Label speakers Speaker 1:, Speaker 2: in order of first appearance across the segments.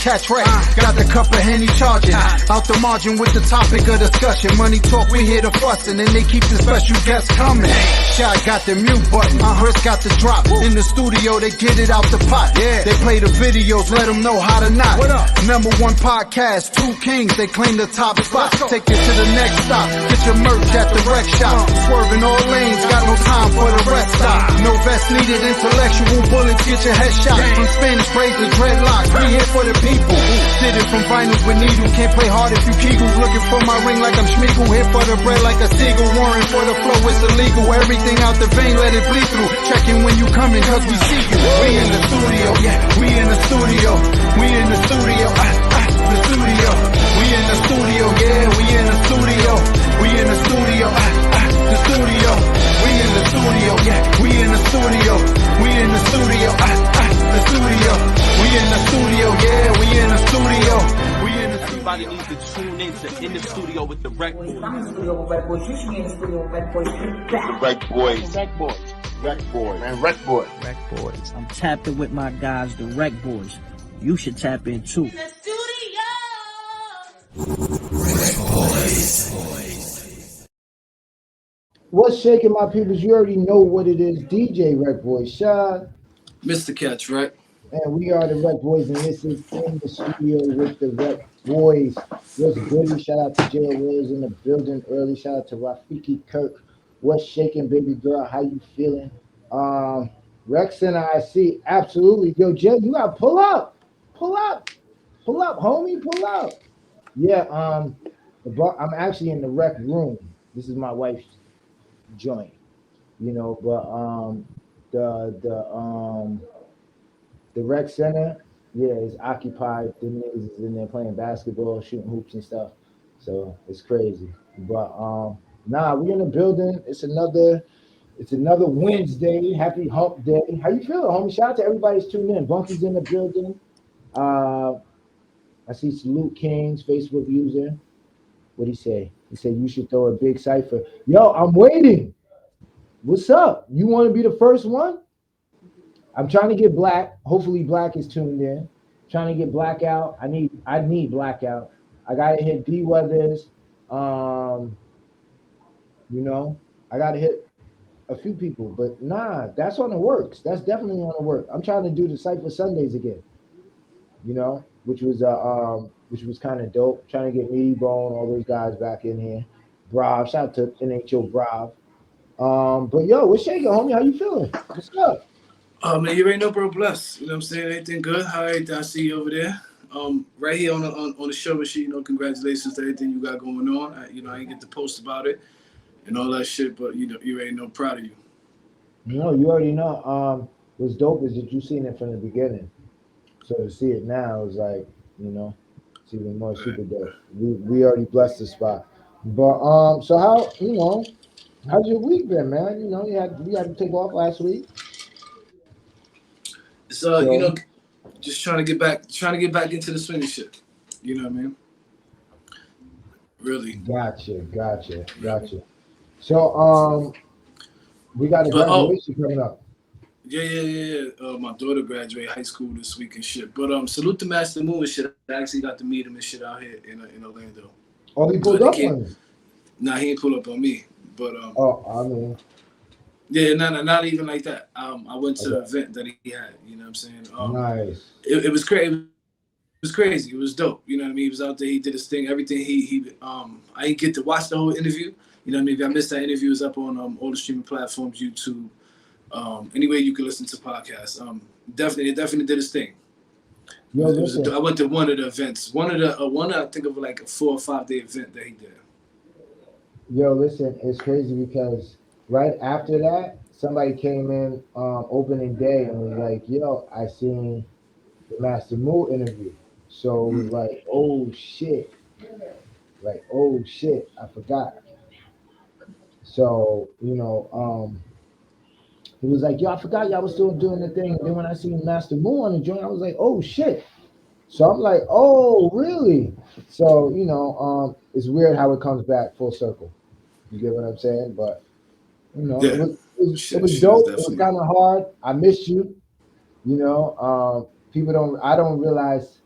Speaker 1: Catch right, got the cup of Henny charging. Out the margin with the topic of discussion. Money talk, we hear the fussing, and they keep the special guests coming. Shot got the mute button, Chris got the drop. In the studio, they get it out the pot. They play the videos, let them know how to knock. #1 podcast, 2 kings, they claim the top spot. Take it to the next stop, get your merch at the rec shop. Swerving all lanes, got no time for the rest stop. No vest needed, intellectual bullets, get your head shot. From Spanish braids to dreadlocks, we here for the people. Sitting from vinyls with needles, can't play hard if you kegels. Looking for my ring like I'm Schmeagol, here for the bread like a seagull. Warring for the flow, it's illegal. Everything out the vein, let it bleed through. Checking when you coming, cause we see you. We in the studio, we in the studio. We in the studio, the studio. We in the studio, we in the studio. We in the studio, the studio. We in the studio, we in the studio. We in the studio, the studio. We in the studio, we in the studio. We in the studio.
Speaker 2: Everybody needs to tune in to In the Studio with the RecBoys.
Speaker 3: I'm in the studio with RecBoys. You should be in the studio with RecBoys.
Speaker 4: The RecBoys. RecBoys. Man, RecBoys.
Speaker 5: RecBoys. I'm tapped in with my guys, the RecBoys. You should tap in too.
Speaker 6: In the studio.
Speaker 7: RecBoys.
Speaker 8: What's shaking, my peoples? You already know what it is. DJ RecBoys, Shad.
Speaker 9: Mr. Catch, right?
Speaker 8: And we are the RecBoys, and this is In the Studio with the RecBoys. What's goody? Shout out to Jail Wills in the building early. Shout out to Rafiki Kirk. What's shaking, baby girl? How you feeling? Rex and I see. Absolutely. Yo, Jay, you gotta pull up. Pull up. Pull up, homie. Pull up. Yeah, I'm actually in the rec room. This is my wife's joint, you know, but the rec center, is occupied. The niggas is in there playing basketball, shooting hoops and stuff. So it's crazy. But we in the building. It's another Wednesday. Happy hump day. How you feeling, homie? Shout out to everybody who's tuning in. Bunky's in the building. I see Salute King's Facebook user. What'd he say? He said you should throw a big cipher. Yo, I'm waiting. What's up? You want to be the first one? I'm trying to get Black. Hopefully Black is tuned in. Trying to get Blackout. I need Blackout. I gotta hit D Weathers. I gotta hit a few people, but that's on the works. That's definitely on the work. I'm trying to do the Cypher Sundays again. Which was kind of dope. Trying to get Meaty Bone, all those guys back in here. Brav, shout out to NHO Brav. But yo, what's shaking, homie? How you feeling? What's up?
Speaker 9: Man, you already know, bro. Bless. You know what I'm saying? Everything good? How everything I see you over there? Right here on the show and shit. Congratulations to everything you got going on. I ain't get to post about it and all that shit, but you already know, proud of you.
Speaker 8: No, you already know. What's dope is that you seen it from the beginning. So to see it now is like, it's even more super dope. We already blessed the spot. But so how's your week been, man? You had to take off last week.
Speaker 9: So, just trying to get back into the swing of shit. You know what I mean? Really.
Speaker 8: Gotcha. So we got a graduation coming up.
Speaker 9: Yeah. My daughter graduated high school this week and shit. But salute to Master Moon and shit. I actually got to meet him and shit out here in Orlando.
Speaker 8: Oh, he pulled up on you?
Speaker 9: Nah, he ain't pull up on me. But yeah, not even like that. I went to the event that he had. You know what I'm saying?
Speaker 8: Nice.
Speaker 9: It was crazy. It was crazy. It was dope. You know what I mean? He was out there. He did his thing. Everything. I didn't get to watch the whole interview. You know what I mean? If I missed that interview, it's up on all the streaming platforms, YouTube. Anyway, you can listen to podcasts. Definitely did his thing.
Speaker 8: Yo,
Speaker 9: I went to one of the events. One I think of like a 4 or 5 day event that he did.
Speaker 8: Yo, listen, it's crazy because right after that, somebody came in opening day and was like, yo, I seen the Master Mu interview. So it was like, oh shit, I forgot. So he was like, yo, I forgot y'all was still doing the thing. And then when I seen Master Mu on the joint, I was like, oh shit. So I'm like, oh really? So it's weird how it comes back full circle. You get what I'm saying? But it
Speaker 9: Yeah,
Speaker 8: was it was, it
Speaker 9: shit,
Speaker 8: was
Speaker 9: shit is
Speaker 8: dope. It was
Speaker 9: definitely.
Speaker 8: kind of hard. I missed you. People don't. I don't realize.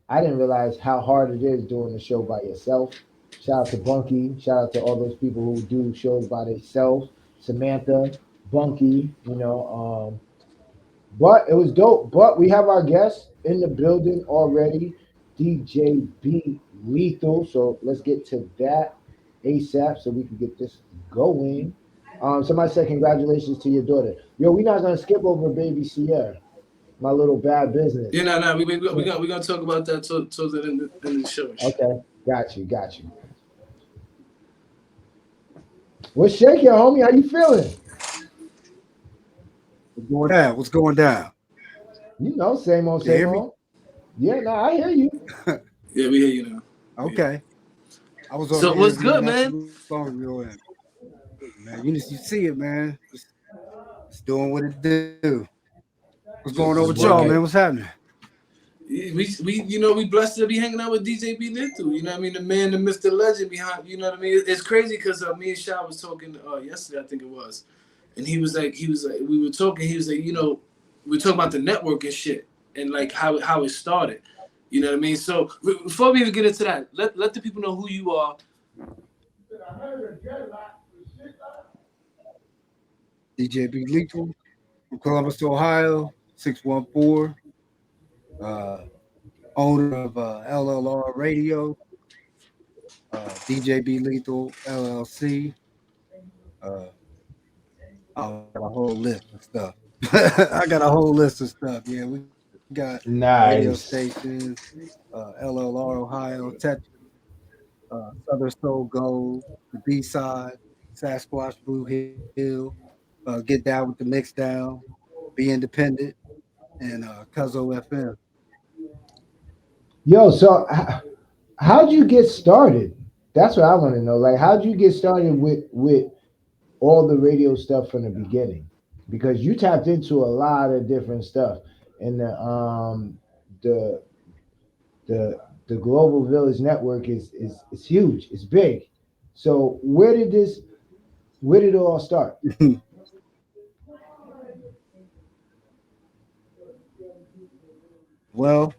Speaker 8: I didn't realize how hard it is doing the show by yourself. Shout out to Bunky. Shout out to all those people who do shows by themselves. Samantha, Bunky. But it was dope. But we have our guest in the building already, DJ B Lethal. So let's get to that ASAP so we can get this going. Somebody said congratulations to your daughter. Yo, we're not gonna skip over baby Sierra, my little bad business.
Speaker 9: Yeah, no, we gonna talk about that till the end of the show.
Speaker 8: Okay, got you. What's shaking, homie? How you feeling?
Speaker 6: What's going down? What's going down?
Speaker 8: Same old,
Speaker 6: You
Speaker 8: same
Speaker 6: hear me?
Speaker 8: old. Yeah, no, I hear you.
Speaker 9: Yeah, we hear you now.
Speaker 6: Okay. I was on
Speaker 9: So
Speaker 6: the
Speaker 9: what's
Speaker 6: interview
Speaker 9: good,
Speaker 6: not
Speaker 9: man?
Speaker 6: too long ago, and man, you see it, man. It's doing what it do. What's going on with y'all,
Speaker 8: Right.
Speaker 6: man? What's happening?
Speaker 9: We blessed to be hanging out with DJ B Little. You know what I mean? The man, the Mr. Legend behind. You know what I mean? It's crazy because me and Sha was talking yesterday, I think it was, and he was like, we were talking. He was like, we were talking about the network and shit, and like how it started. You know what I mean? So before we even get into that, let the people know who you are.
Speaker 6: DJ B Lethal from Columbus, Ohio, 614. Owner of LLR Radio, DJ B Lethal LLC. Uh, I got a whole list of stuff. I got a whole list of stuff. Yeah, we got radio
Speaker 8: Nice.
Speaker 6: stations, LLR Ohio, Southern Soul Gold, the B side, Sasquatch Blue Hill, Get Down with the Mix Down, Be Independent, and Cuzzo FM.
Speaker 8: Yo, so how'd you get started? That's what I want to know. Like, how'd you get started with all the radio stuff from the beginning? Because you tapped into a lot of different stuff, and the the the Global Village Network is huge. It's big. So where did it all start?
Speaker 6: Well,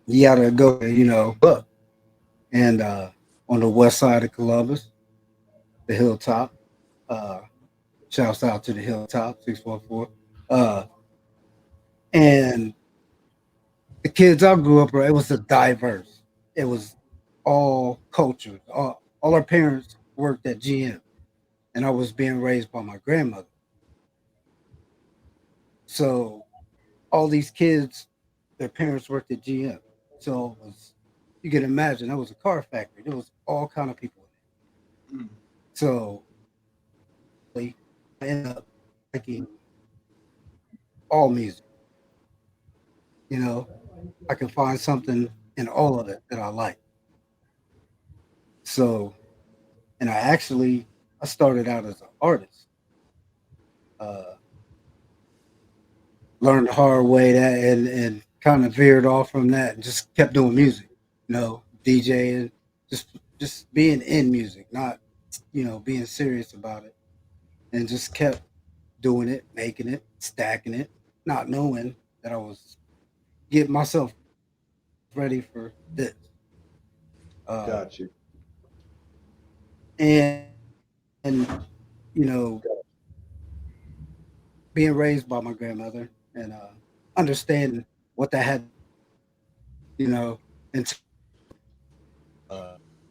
Speaker 6: you gotta go, up and on the west side of Columbus, the hilltop. Uh, Shouts out to the hilltop 614. And the kids I grew up around, it was a diverse. It was all cultures. All our parents worked at GM, and I was being raised by my grandmother. So all these kids, their parents worked at GM. So it was, you can imagine, that was a car factory. There was all kind of people in it. So I ended up liking all music. I can find something in all of it that I like. So, and I started out as an artist. Uh, Learned the hard way that and kind of veered off from that and just kept doing music. DJing, just being in music, not being serious about it, and just kept doing it, making it, stacking it, not knowing that I was getting myself ready for this. Uh,
Speaker 8: Got you.
Speaker 6: and you know, being raised by my grandmother and understanding what that had, and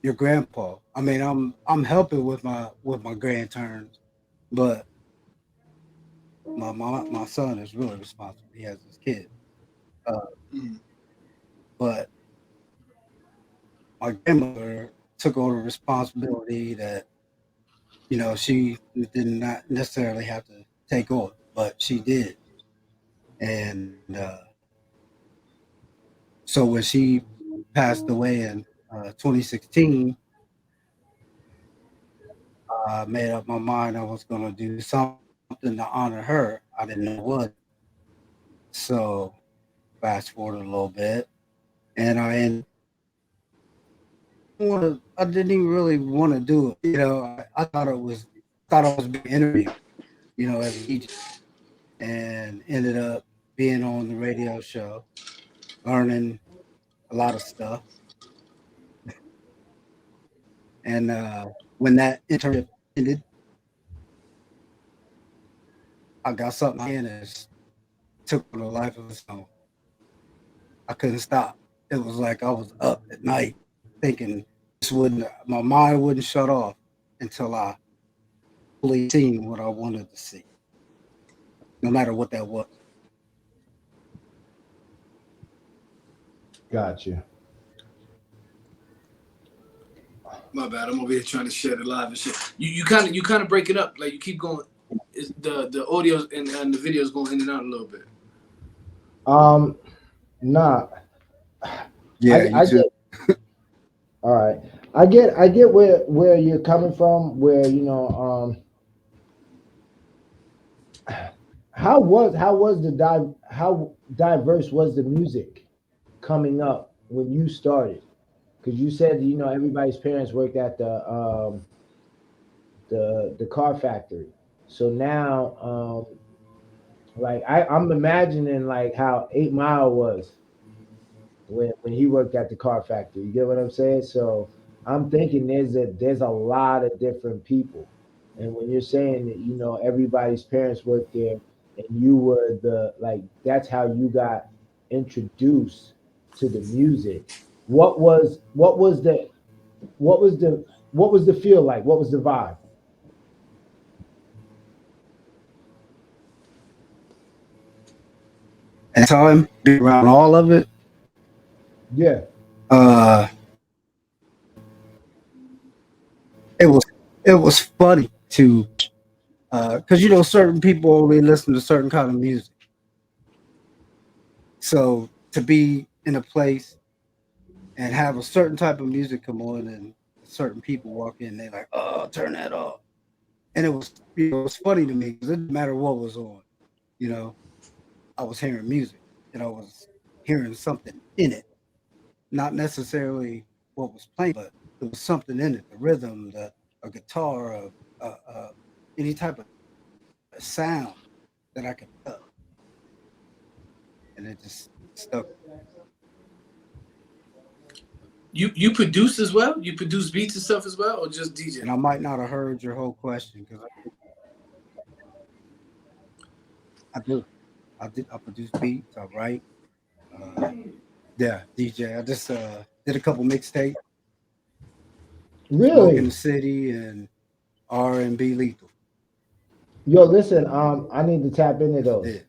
Speaker 6: your grandpa. I mean, I'm helping with my grandturns, but my son is really responsible. He has his kid, uh, but my grandmother took on a responsibility that she did not necessarily have to take on, but she did. And so when she passed away in 2016, I made up my mind I was going to do something to honor her. I didn't know what. So fast forward a little bit, and I didn't even really want to do it. I thought I was being interviewed, as a DJ, and ended up being on the radio show, learning a lot of stuff. And when that internship ended, I got something in and took on a life of its own. I couldn't stop. It was like I was up at night thinking my mind wouldn't shut off until I fully seen what I wanted to see, no matter what that was.
Speaker 8: Gotcha.
Speaker 9: My bad. I'm over here trying to share the live and shit. You kind of break it up. Like you keep going. The audio and the videos going in and out a little bit.
Speaker 8: Nah.
Speaker 6: Yeah,
Speaker 8: I get. All right. I get where you're coming from. Where how diverse was the music coming up when you started? Because you said everybody's parents worked at the car factory. So now like I'm imagining like how 8 Mile was when he worked at the car factory. You get what I'm saying? So I'm thinking there's a lot of different people. And when you're saying that everybody's parents worked there and you were that's how you got introduced to the music. What was the feel like? What was the vibe?
Speaker 6: And time be around all of it.
Speaker 8: Yeah.
Speaker 6: It was funny to because certain people only listen to certain kind of music. So to be in a place and have a certain type of music come on and certain people walk in, they're like, "Oh, turn that off," and it was funny to me because it didn't matter what was on. I was hearing music and I was hearing something in it, not necessarily what was playing, but there was something in it, the rhythm, a guitar, any type of sound that I could pick up, and it just stuck.
Speaker 9: You produce as well? You produce beats and stuff as well, or just DJ?
Speaker 6: And I might not have heard your whole question because I do. I produce beats. I write. Yeah, DJ. I just did a couple mixtapes. Smoke in the
Speaker 8: Really?
Speaker 6: City and R&B Lethal.
Speaker 8: Yo, listen, I need to tap into those.
Speaker 6: Yeah.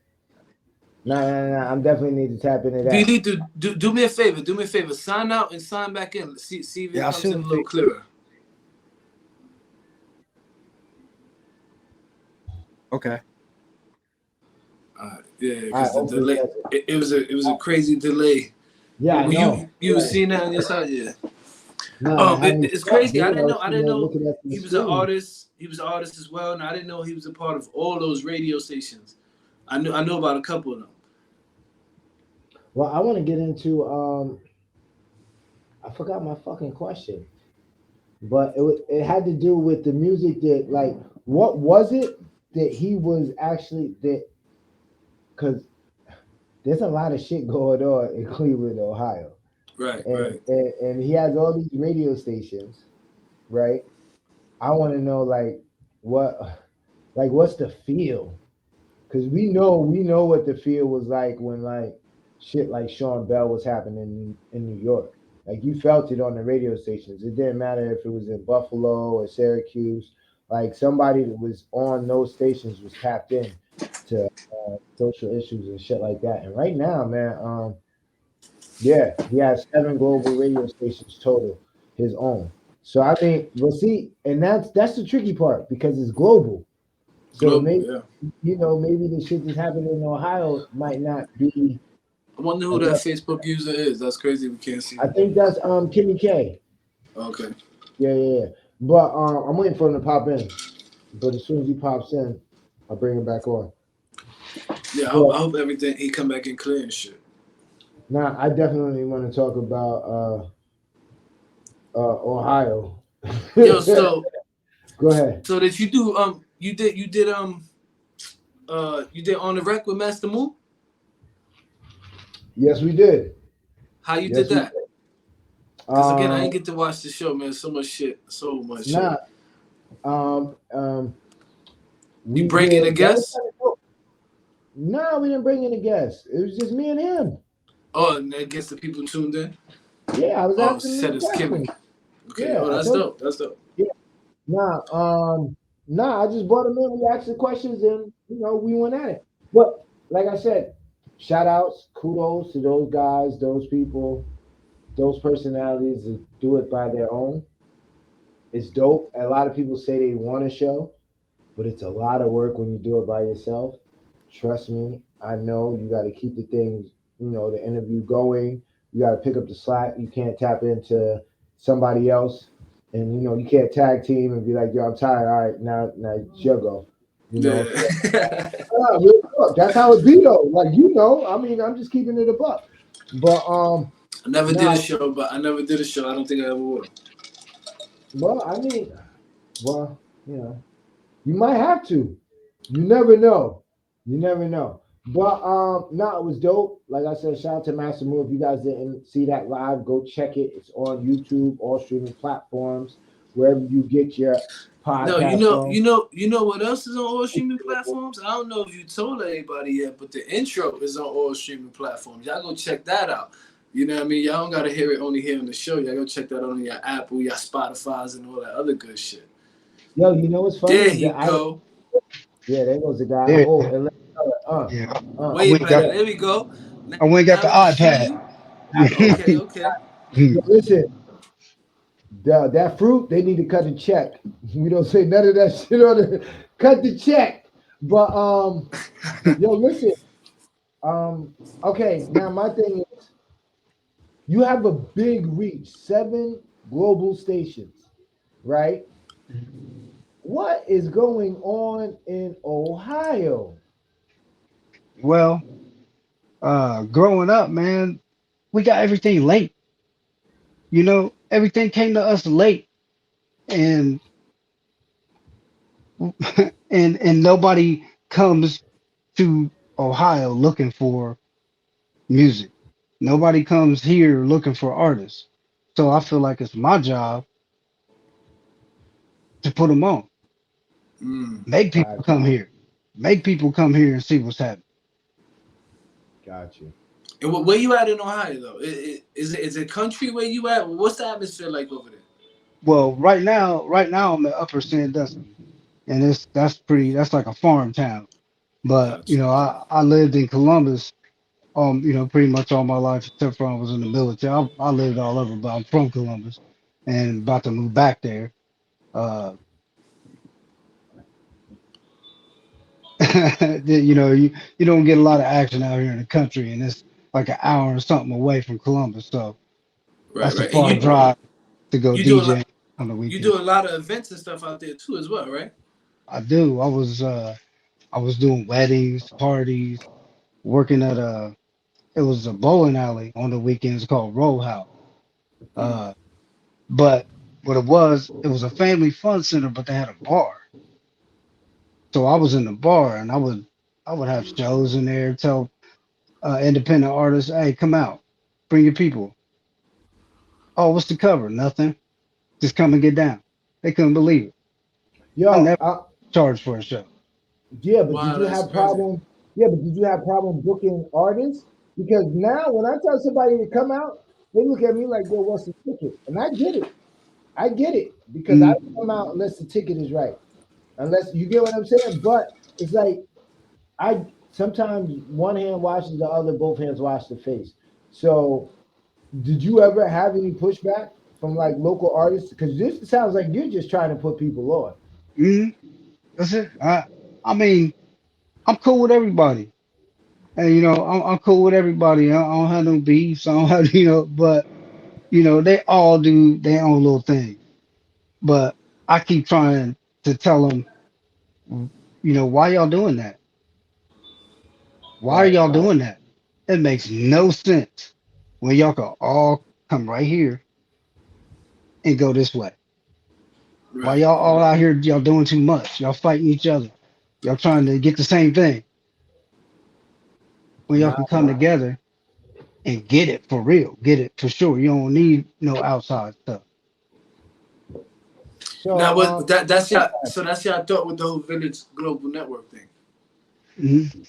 Speaker 8: No. I'm definitely need to tap into
Speaker 9: Do you
Speaker 8: that.
Speaker 9: need to do me a favor? Do me a favor. Sign out and sign back in. See if it
Speaker 6: Yeah, I
Speaker 9: comes in a
Speaker 6: should
Speaker 9: little
Speaker 6: be.
Speaker 9: clearer.
Speaker 6: Okay.
Speaker 9: Yeah,
Speaker 8: All right,
Speaker 9: because the
Speaker 8: hopefully
Speaker 9: delay. It was a crazy delay.
Speaker 8: Yeah, I
Speaker 9: When
Speaker 8: know.
Speaker 9: you
Speaker 8: Yeah.
Speaker 9: was seeing that on your side, yeah.
Speaker 8: No, I haven't
Speaker 9: It's
Speaker 8: stopped,
Speaker 9: crazy.
Speaker 8: dude.
Speaker 9: I
Speaker 8: I
Speaker 9: didn't know.
Speaker 8: was
Speaker 9: I
Speaker 8: sitting
Speaker 9: didn't
Speaker 8: there
Speaker 9: know
Speaker 8: looking at the
Speaker 9: he was an
Speaker 8: screen.
Speaker 9: artist. He was an artist as well, and I didn't know he was a part of all those radio stations. I know about a couple of them.
Speaker 8: Well, I want to get into I forgot my fucking question, but it had to do with the music that what was it that he was actually that because there's a lot of shit going on in Cleveland, Ohio,
Speaker 9: Right,
Speaker 8: and
Speaker 9: right.
Speaker 8: and he has all these radio stations, right? I want to know what what's the feel? Because we know what the feel was like when shit like Sean Bell was happening in New York. Like you felt it on the radio stations. It didn't matter if it was in Buffalo or Syracuse. Like somebody that was on those stations was tapped in to social issues and shit like that. And right now, man, yeah, he has 7 global radio stations total, his own. So I mean, we'll see, and that's the tricky part because it's global. So
Speaker 9: Global,
Speaker 8: maybe
Speaker 9: yeah.
Speaker 8: maybe the shit that's happening in Ohio might not be.
Speaker 9: I wonder who that Facebook user is. That's crazy. We can't see.
Speaker 8: I think that's Kimmy K.
Speaker 9: Okay.
Speaker 8: Yeah. But I'm waiting for him to pop in. But as soon as he pops in, I'll bring him back on.
Speaker 9: Yeah,
Speaker 8: But
Speaker 9: I hope everything he come back in clear and shit.
Speaker 8: now I definitely want to talk about Ohio.
Speaker 9: Yo, so
Speaker 8: Go ahead.
Speaker 9: so did you do you did on the rec with Master Move?
Speaker 8: Yes, we did.
Speaker 9: How you
Speaker 8: Yes,
Speaker 9: did
Speaker 8: we
Speaker 9: that?
Speaker 8: did.
Speaker 9: Because again, I didn't get to watch the show, man. So much shit.
Speaker 8: Nah. Um.
Speaker 9: You
Speaker 8: We
Speaker 9: bring in a
Speaker 8: did. That was
Speaker 9: guest?
Speaker 8: kind of cool. No, we didn't bring in a guest. It was just me and him.
Speaker 9: Oh, and I guess the people tuned in.
Speaker 8: Yeah, I was
Speaker 9: Oh,
Speaker 8: asking
Speaker 9: said
Speaker 8: him
Speaker 9: it's Kimmy.
Speaker 8: questions.
Speaker 9: Okay.
Speaker 8: Yeah,
Speaker 9: Oh,
Speaker 8: I
Speaker 9: that's
Speaker 8: told you.
Speaker 9: dope. That's dope.
Speaker 8: Yeah. Nah, I just brought him in. We asked the questions and we went at it. But like I said, shout outs, kudos to those guys, those people, those personalities that do it by their own. It's dope. A lot of people say they want a show, but it's a lot of work when you do it by yourself. Trust me, I know you got to keep the things, the interview going. You got to pick up the slack. You can't tap into somebody else, and you can't tag team and be like, "Yo, I'm tired. All right, now it's your go." So,
Speaker 9: Yeah.
Speaker 8: real talk. That's how it be though. Like I mean, I'm just keeping it a buck. But
Speaker 9: I never did
Speaker 8: nah,
Speaker 9: a show, but I never did a show. I don't think I ever will.
Speaker 8: well, I mean, well, you might have to. You never know. You never know. But no, it was dope. Like I said, shout out to Master Move. If you guys didn't see that live, go check it. It's on YouTube, all streaming platforms, wherever you get your
Speaker 9: No,
Speaker 8: podcast from.
Speaker 9: you know what else is on all streaming platforms? I don't know if you told anybody yet, but the intro is on all streaming platforms. Y'all go check that out. You know what I mean? Y'all don't gotta hear it only here on the show. Y'all go check that out on your Apple, your Spotify's, and all that other good shit.
Speaker 8: Yo, you know what's funny
Speaker 9: There
Speaker 8: is
Speaker 9: you
Speaker 8: that
Speaker 9: go.
Speaker 8: there goes the guy.
Speaker 7: There,
Speaker 8: Oh, and
Speaker 7: yeah. I
Speaker 9: Way
Speaker 7: went and
Speaker 9: better.
Speaker 7: got
Speaker 9: There we go.
Speaker 7: I went and got
Speaker 9: Now
Speaker 7: the
Speaker 9: we can hear
Speaker 7: iPad.
Speaker 9: you. Okay.
Speaker 8: yo, listen, that fruit they need to cut the check. We don't say none of that shit on the cut the check. But yo, listen. Okay, now my thing is you have a big reach, 7 global stations, right? What is going on in Ohio?
Speaker 7: Well, growing up, man, we got everything late. Everything came to us late, and and nobody comes to Ohio looking for music. Nobody comes here looking for artists. So I feel like it's my job to put them on.
Speaker 9: Mm.
Speaker 7: Make people
Speaker 8: Got you.
Speaker 7: come here. Make people come here and see what's happening.
Speaker 8: Got you.
Speaker 9: And where you at in Ohio though? Is it country where you at? What's the atmosphere like over there?
Speaker 7: Well, right now I'm at Upper Sandusky, and that's like a farm town. But
Speaker 9: Gotcha.
Speaker 7: I lived in Columbus, pretty much all my life except for I was in the military. I lived all over, but I'm from Columbus, and about to move back there. Uh, you don't get a lot of action out here in the country, and it's like an hour or something away from Columbus, so
Speaker 9: Right,
Speaker 7: that's a
Speaker 9: right. And
Speaker 7: far drive to go
Speaker 9: you do a lot
Speaker 7: DJ on the
Speaker 9: you
Speaker 7: weekend.
Speaker 9: do a lot of events and stuff out there too as well, right?
Speaker 7: I do. I was doing weddings, parties, working at it was a bowling alley on the weekends called Roll House.
Speaker 9: Mm.
Speaker 7: Uh, but what it was a family fun center, but they had a bar. So I was in the bar, and I would have shows in there, tell independent artists, hey, come out, bring your people. Oh, what's the cover? Nothing. Just come and get down. They couldn't believe it. I
Speaker 8: Yo,
Speaker 7: never charged for a show.
Speaker 8: yeah, but did
Speaker 9: Wow,
Speaker 8: you
Speaker 9: that's
Speaker 8: have
Speaker 9: crazy.
Speaker 8: problem? Yeah, but did you have problem booking artists? Because now when I tell somebody to come out, they look at me like, "Yo, what's the ticket?" And I get it. I get it because I
Speaker 7: Mm,
Speaker 8: don't come out unless the ticket is right. Unless you get what I'm saying. But it's like I sometimes one hand washes the other, both hands wash the face. So did you ever have any pushback from like local artists? Because this sounds like you're just trying to put people on.
Speaker 7: mm, that's it. I I mean, I'm cool with everybody. And I'm cool with everybody. I don't have no beefs. I don't have, but they all do their own little thing. But I keep trying to tell them, why y'all doing that? Why are
Speaker 8: Right,
Speaker 7: y'all
Speaker 8: right.
Speaker 7: doing that? It makes no sense when y'all can all come right here and go this way. Why
Speaker 9: Right.
Speaker 7: y'all all out here, y'all doing too much? Y'all fighting each other. Y'all trying to get the same thing when y'all
Speaker 8: My,
Speaker 7: can come
Speaker 8: my.
Speaker 7: together and get it for real, get it for sure. You don't need no outside stuff.
Speaker 9: Now,
Speaker 8: So,
Speaker 9: what that's your so that's your thought with the whole Village Global Network thing.
Speaker 7: Mhm.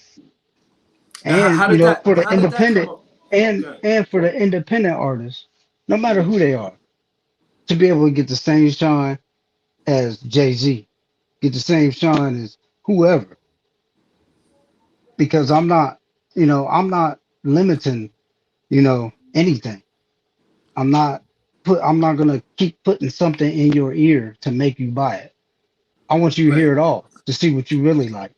Speaker 9: Now,
Speaker 7: And for the
Speaker 9: how did that come
Speaker 7: independent
Speaker 9: up?
Speaker 7: and
Speaker 9: Good.
Speaker 7: and for the independent artists, no matter
Speaker 9: Mm-hmm.
Speaker 7: who they are, to be able to get the same shine as Jay-Z, get the same shine as whoever, because I'm not limiting, anything. I'm not gonna keep putting something in your ear to make you buy it. I want you to
Speaker 9: Right.
Speaker 7: hear it all to see what you really like.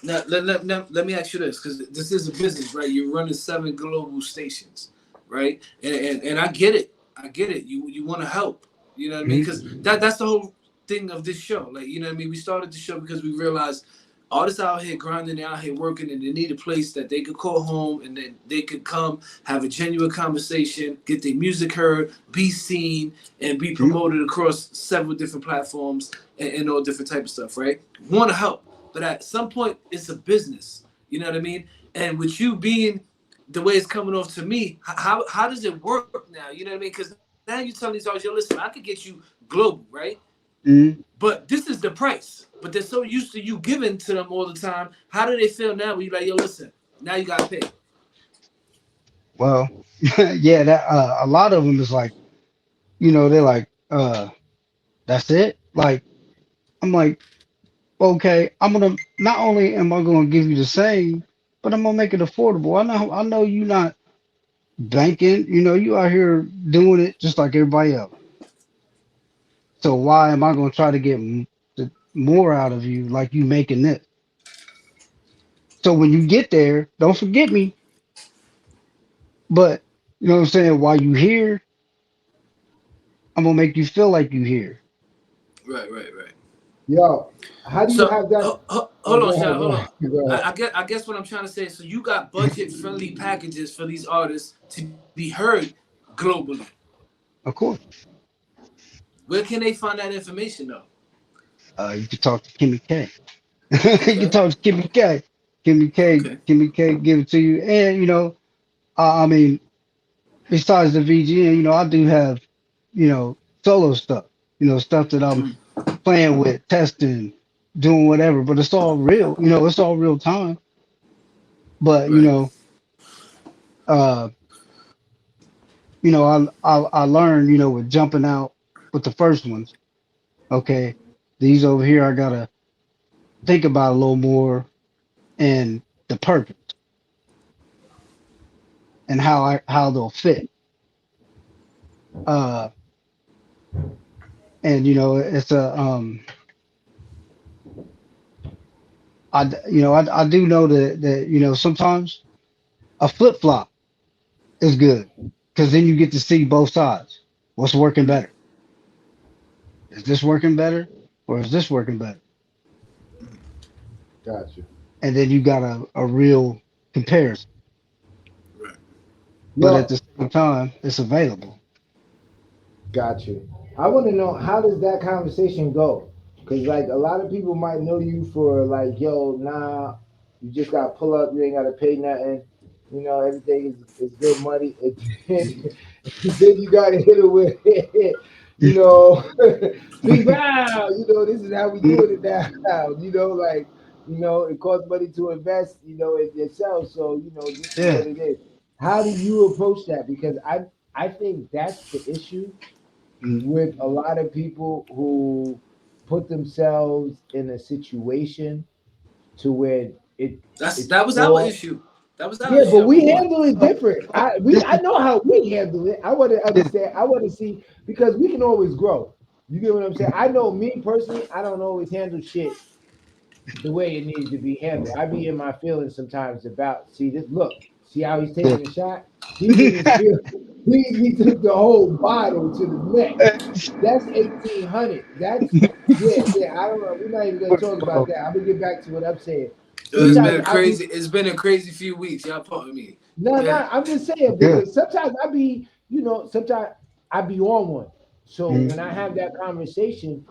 Speaker 9: Now, let me ask you this, because this is a business, right? You're running 7 global stations, right? And I get it. I get it. You want to help. You know what I mean? Because
Speaker 7: Mhm.
Speaker 9: that's the whole thing of this show. Like, you know what I mean? We started the show because we realized artists out here grinding, they out here working, and they need a place that they could call home, and then they could come have a genuine conversation, get their music heard, be seen, and be
Speaker 7: Mhm.
Speaker 9: promoted across several different platforms and all different type of stuff, right? Want to help, but at some point it's a business. You know what I mean? And with you being the way it's coming off to me, how does it work now? You know what I mean? Because now you're telling these artists, yo, listen, I could get you global, right?
Speaker 7: Mhm.
Speaker 9: But this is the price. But they're so used to you giving to them all the time. How do they feel now when you're like, yo, listen, now you gotta pay?
Speaker 7: Well, yeah, that a lot of them is like, they're like, that's it. Like, I'm like, okay, I'm gonna not only am I gonna give you the same, but I'm gonna make it affordable. I know you not banking. You out here doing it just like everybody else. So why am I gonna try to get more out of you like you making this? So when you get there, don't forget me. But you know what I'm saying? While you here, I'm gonna make you feel like you here.
Speaker 9: Right, right, right.
Speaker 8: yo, how do you
Speaker 9: So
Speaker 8: have that? Oh,
Speaker 9: hold on,
Speaker 8: go
Speaker 9: Shad,
Speaker 8: ahead, go
Speaker 9: hold
Speaker 8: ahead,
Speaker 9: on.
Speaker 8: go ahead.
Speaker 9: I guess what I'm trying to say is, so you got budget friendly packages for these artists to be heard globally.
Speaker 7: Of course.
Speaker 9: Where can they find that information though?
Speaker 7: You can talk to Kimmy K. You can
Speaker 9: Okay.
Speaker 7: talk to Kimmy K.
Speaker 9: Okay.
Speaker 7: Kimmy K give it to you. And I mean, besides the VGN, I do have, solo stuff. Stuff that I'm
Speaker 9: Mm-hmm.
Speaker 7: playing with, testing, doing whatever. But it's all real. It's all real time. But
Speaker 9: Right.
Speaker 7: uh, I learned, with jumping out with the first ones. Okay, these over here, I gotta think about a little more and the purpose and how they'll fit. Uh, and it's I do know that sometimes a flip flop is good because then you get to see both sides. What's working
Speaker 9: Mm-hmm.
Speaker 7: better? Is this working better or is this working better?
Speaker 8: Got you.
Speaker 7: And then you got a real comparison.
Speaker 9: Right.
Speaker 7: But at
Speaker 8: Yo,
Speaker 7: the same time, it's available.
Speaker 8: got you. I want to know, how does that conversation go? Because like a lot of people might know you for like, yo, nah, you just got to pull up, you ain't got to pay nothing. Everything is good money. Then you got to hit it with, you know, bing bow. This is how we doing it now. Like, it costs money to invest, in yourself. So, this is
Speaker 7: Yeah.
Speaker 8: what it is. How do you approach that? Because I think that's the issue
Speaker 7: Mm.
Speaker 8: with a lot of people who put themselves in a situation to where it's
Speaker 9: That was our
Speaker 8: for.
Speaker 9: issue. That was our
Speaker 8: Yeah,
Speaker 9: issue.
Speaker 8: but
Speaker 9: At
Speaker 8: we
Speaker 9: one point.
Speaker 8: handle it different. I know how we handle it. I want to
Speaker 7: Yeah.
Speaker 8: understand. I want to see, because we can always grow. You get what I'm saying? I know me personally. I don't always handle shit the way it needs to be handled. I be in my feelings sometimes about see this. Look, see how he's
Speaker 7: Yeah.
Speaker 8: taking a shot. He's in his feelings. He took the whole bottle to the neck. That's 1800. That's yeah. I don't know. We're not even gonna talk about
Speaker 7: Bro,
Speaker 8: that. I'm gonna get back to what I'm saying.
Speaker 9: Yo, it's
Speaker 7: mhm,
Speaker 9: been
Speaker 8: Sometimes
Speaker 9: a
Speaker 8: I be
Speaker 9: crazy. It's been a crazy few weeks. Y'all pardon me.
Speaker 8: no,
Speaker 9: Yeah.
Speaker 8: no. I'm just saying
Speaker 7: good.
Speaker 8: because sometimes I be, sometimes I be on one. So
Speaker 7: Mhm,
Speaker 8: when I have that conversation,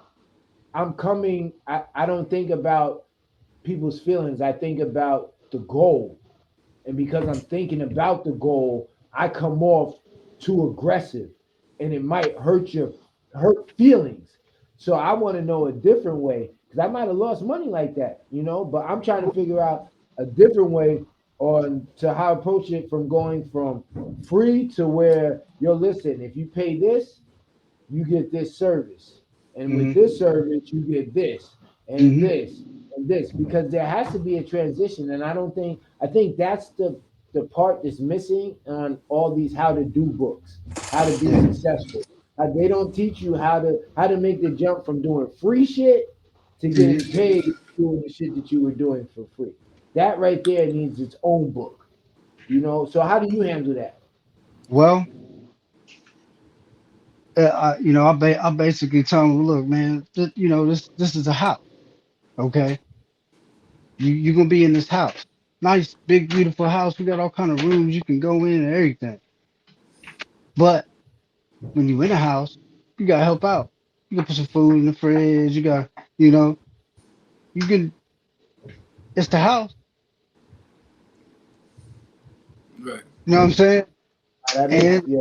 Speaker 8: I'm coming. I don't think about people's feelings. I think about the goal. And because I'm thinking about the goal, I come off too aggressive and it might hurt feelings. So I want to know a different way because I might have lost money like that, but I'm trying to figure out a different way on to how to approach it from going from free to where listen, if you pay this, you get this service. And with
Speaker 7: mhm,
Speaker 8: this service, you get this and
Speaker 7: mhm.
Speaker 8: this and this because there has to be a transition. And I think that's the part that's missing on all these how to do books, how to be
Speaker 7: Yeah,
Speaker 8: successful. They don't teach you how to make the jump from doing free shit to
Speaker 7: mhm.
Speaker 8: getting paid doing the shit that you were doing for free. That right there needs its own book. So how do you handle that?
Speaker 7: Well, I basically tell them, look, man, this is a house, okay? You're gonna be in this house, nice, big, beautiful house. We got all kind of rooms you can go in and everything. But when you in a house, you gotta help out. You gotta put some food in the fridge. You know, you can. It's the house.
Speaker 9: Right.
Speaker 7: You know what I'm saying?
Speaker 8: That makes
Speaker 7: And
Speaker 8: yeah,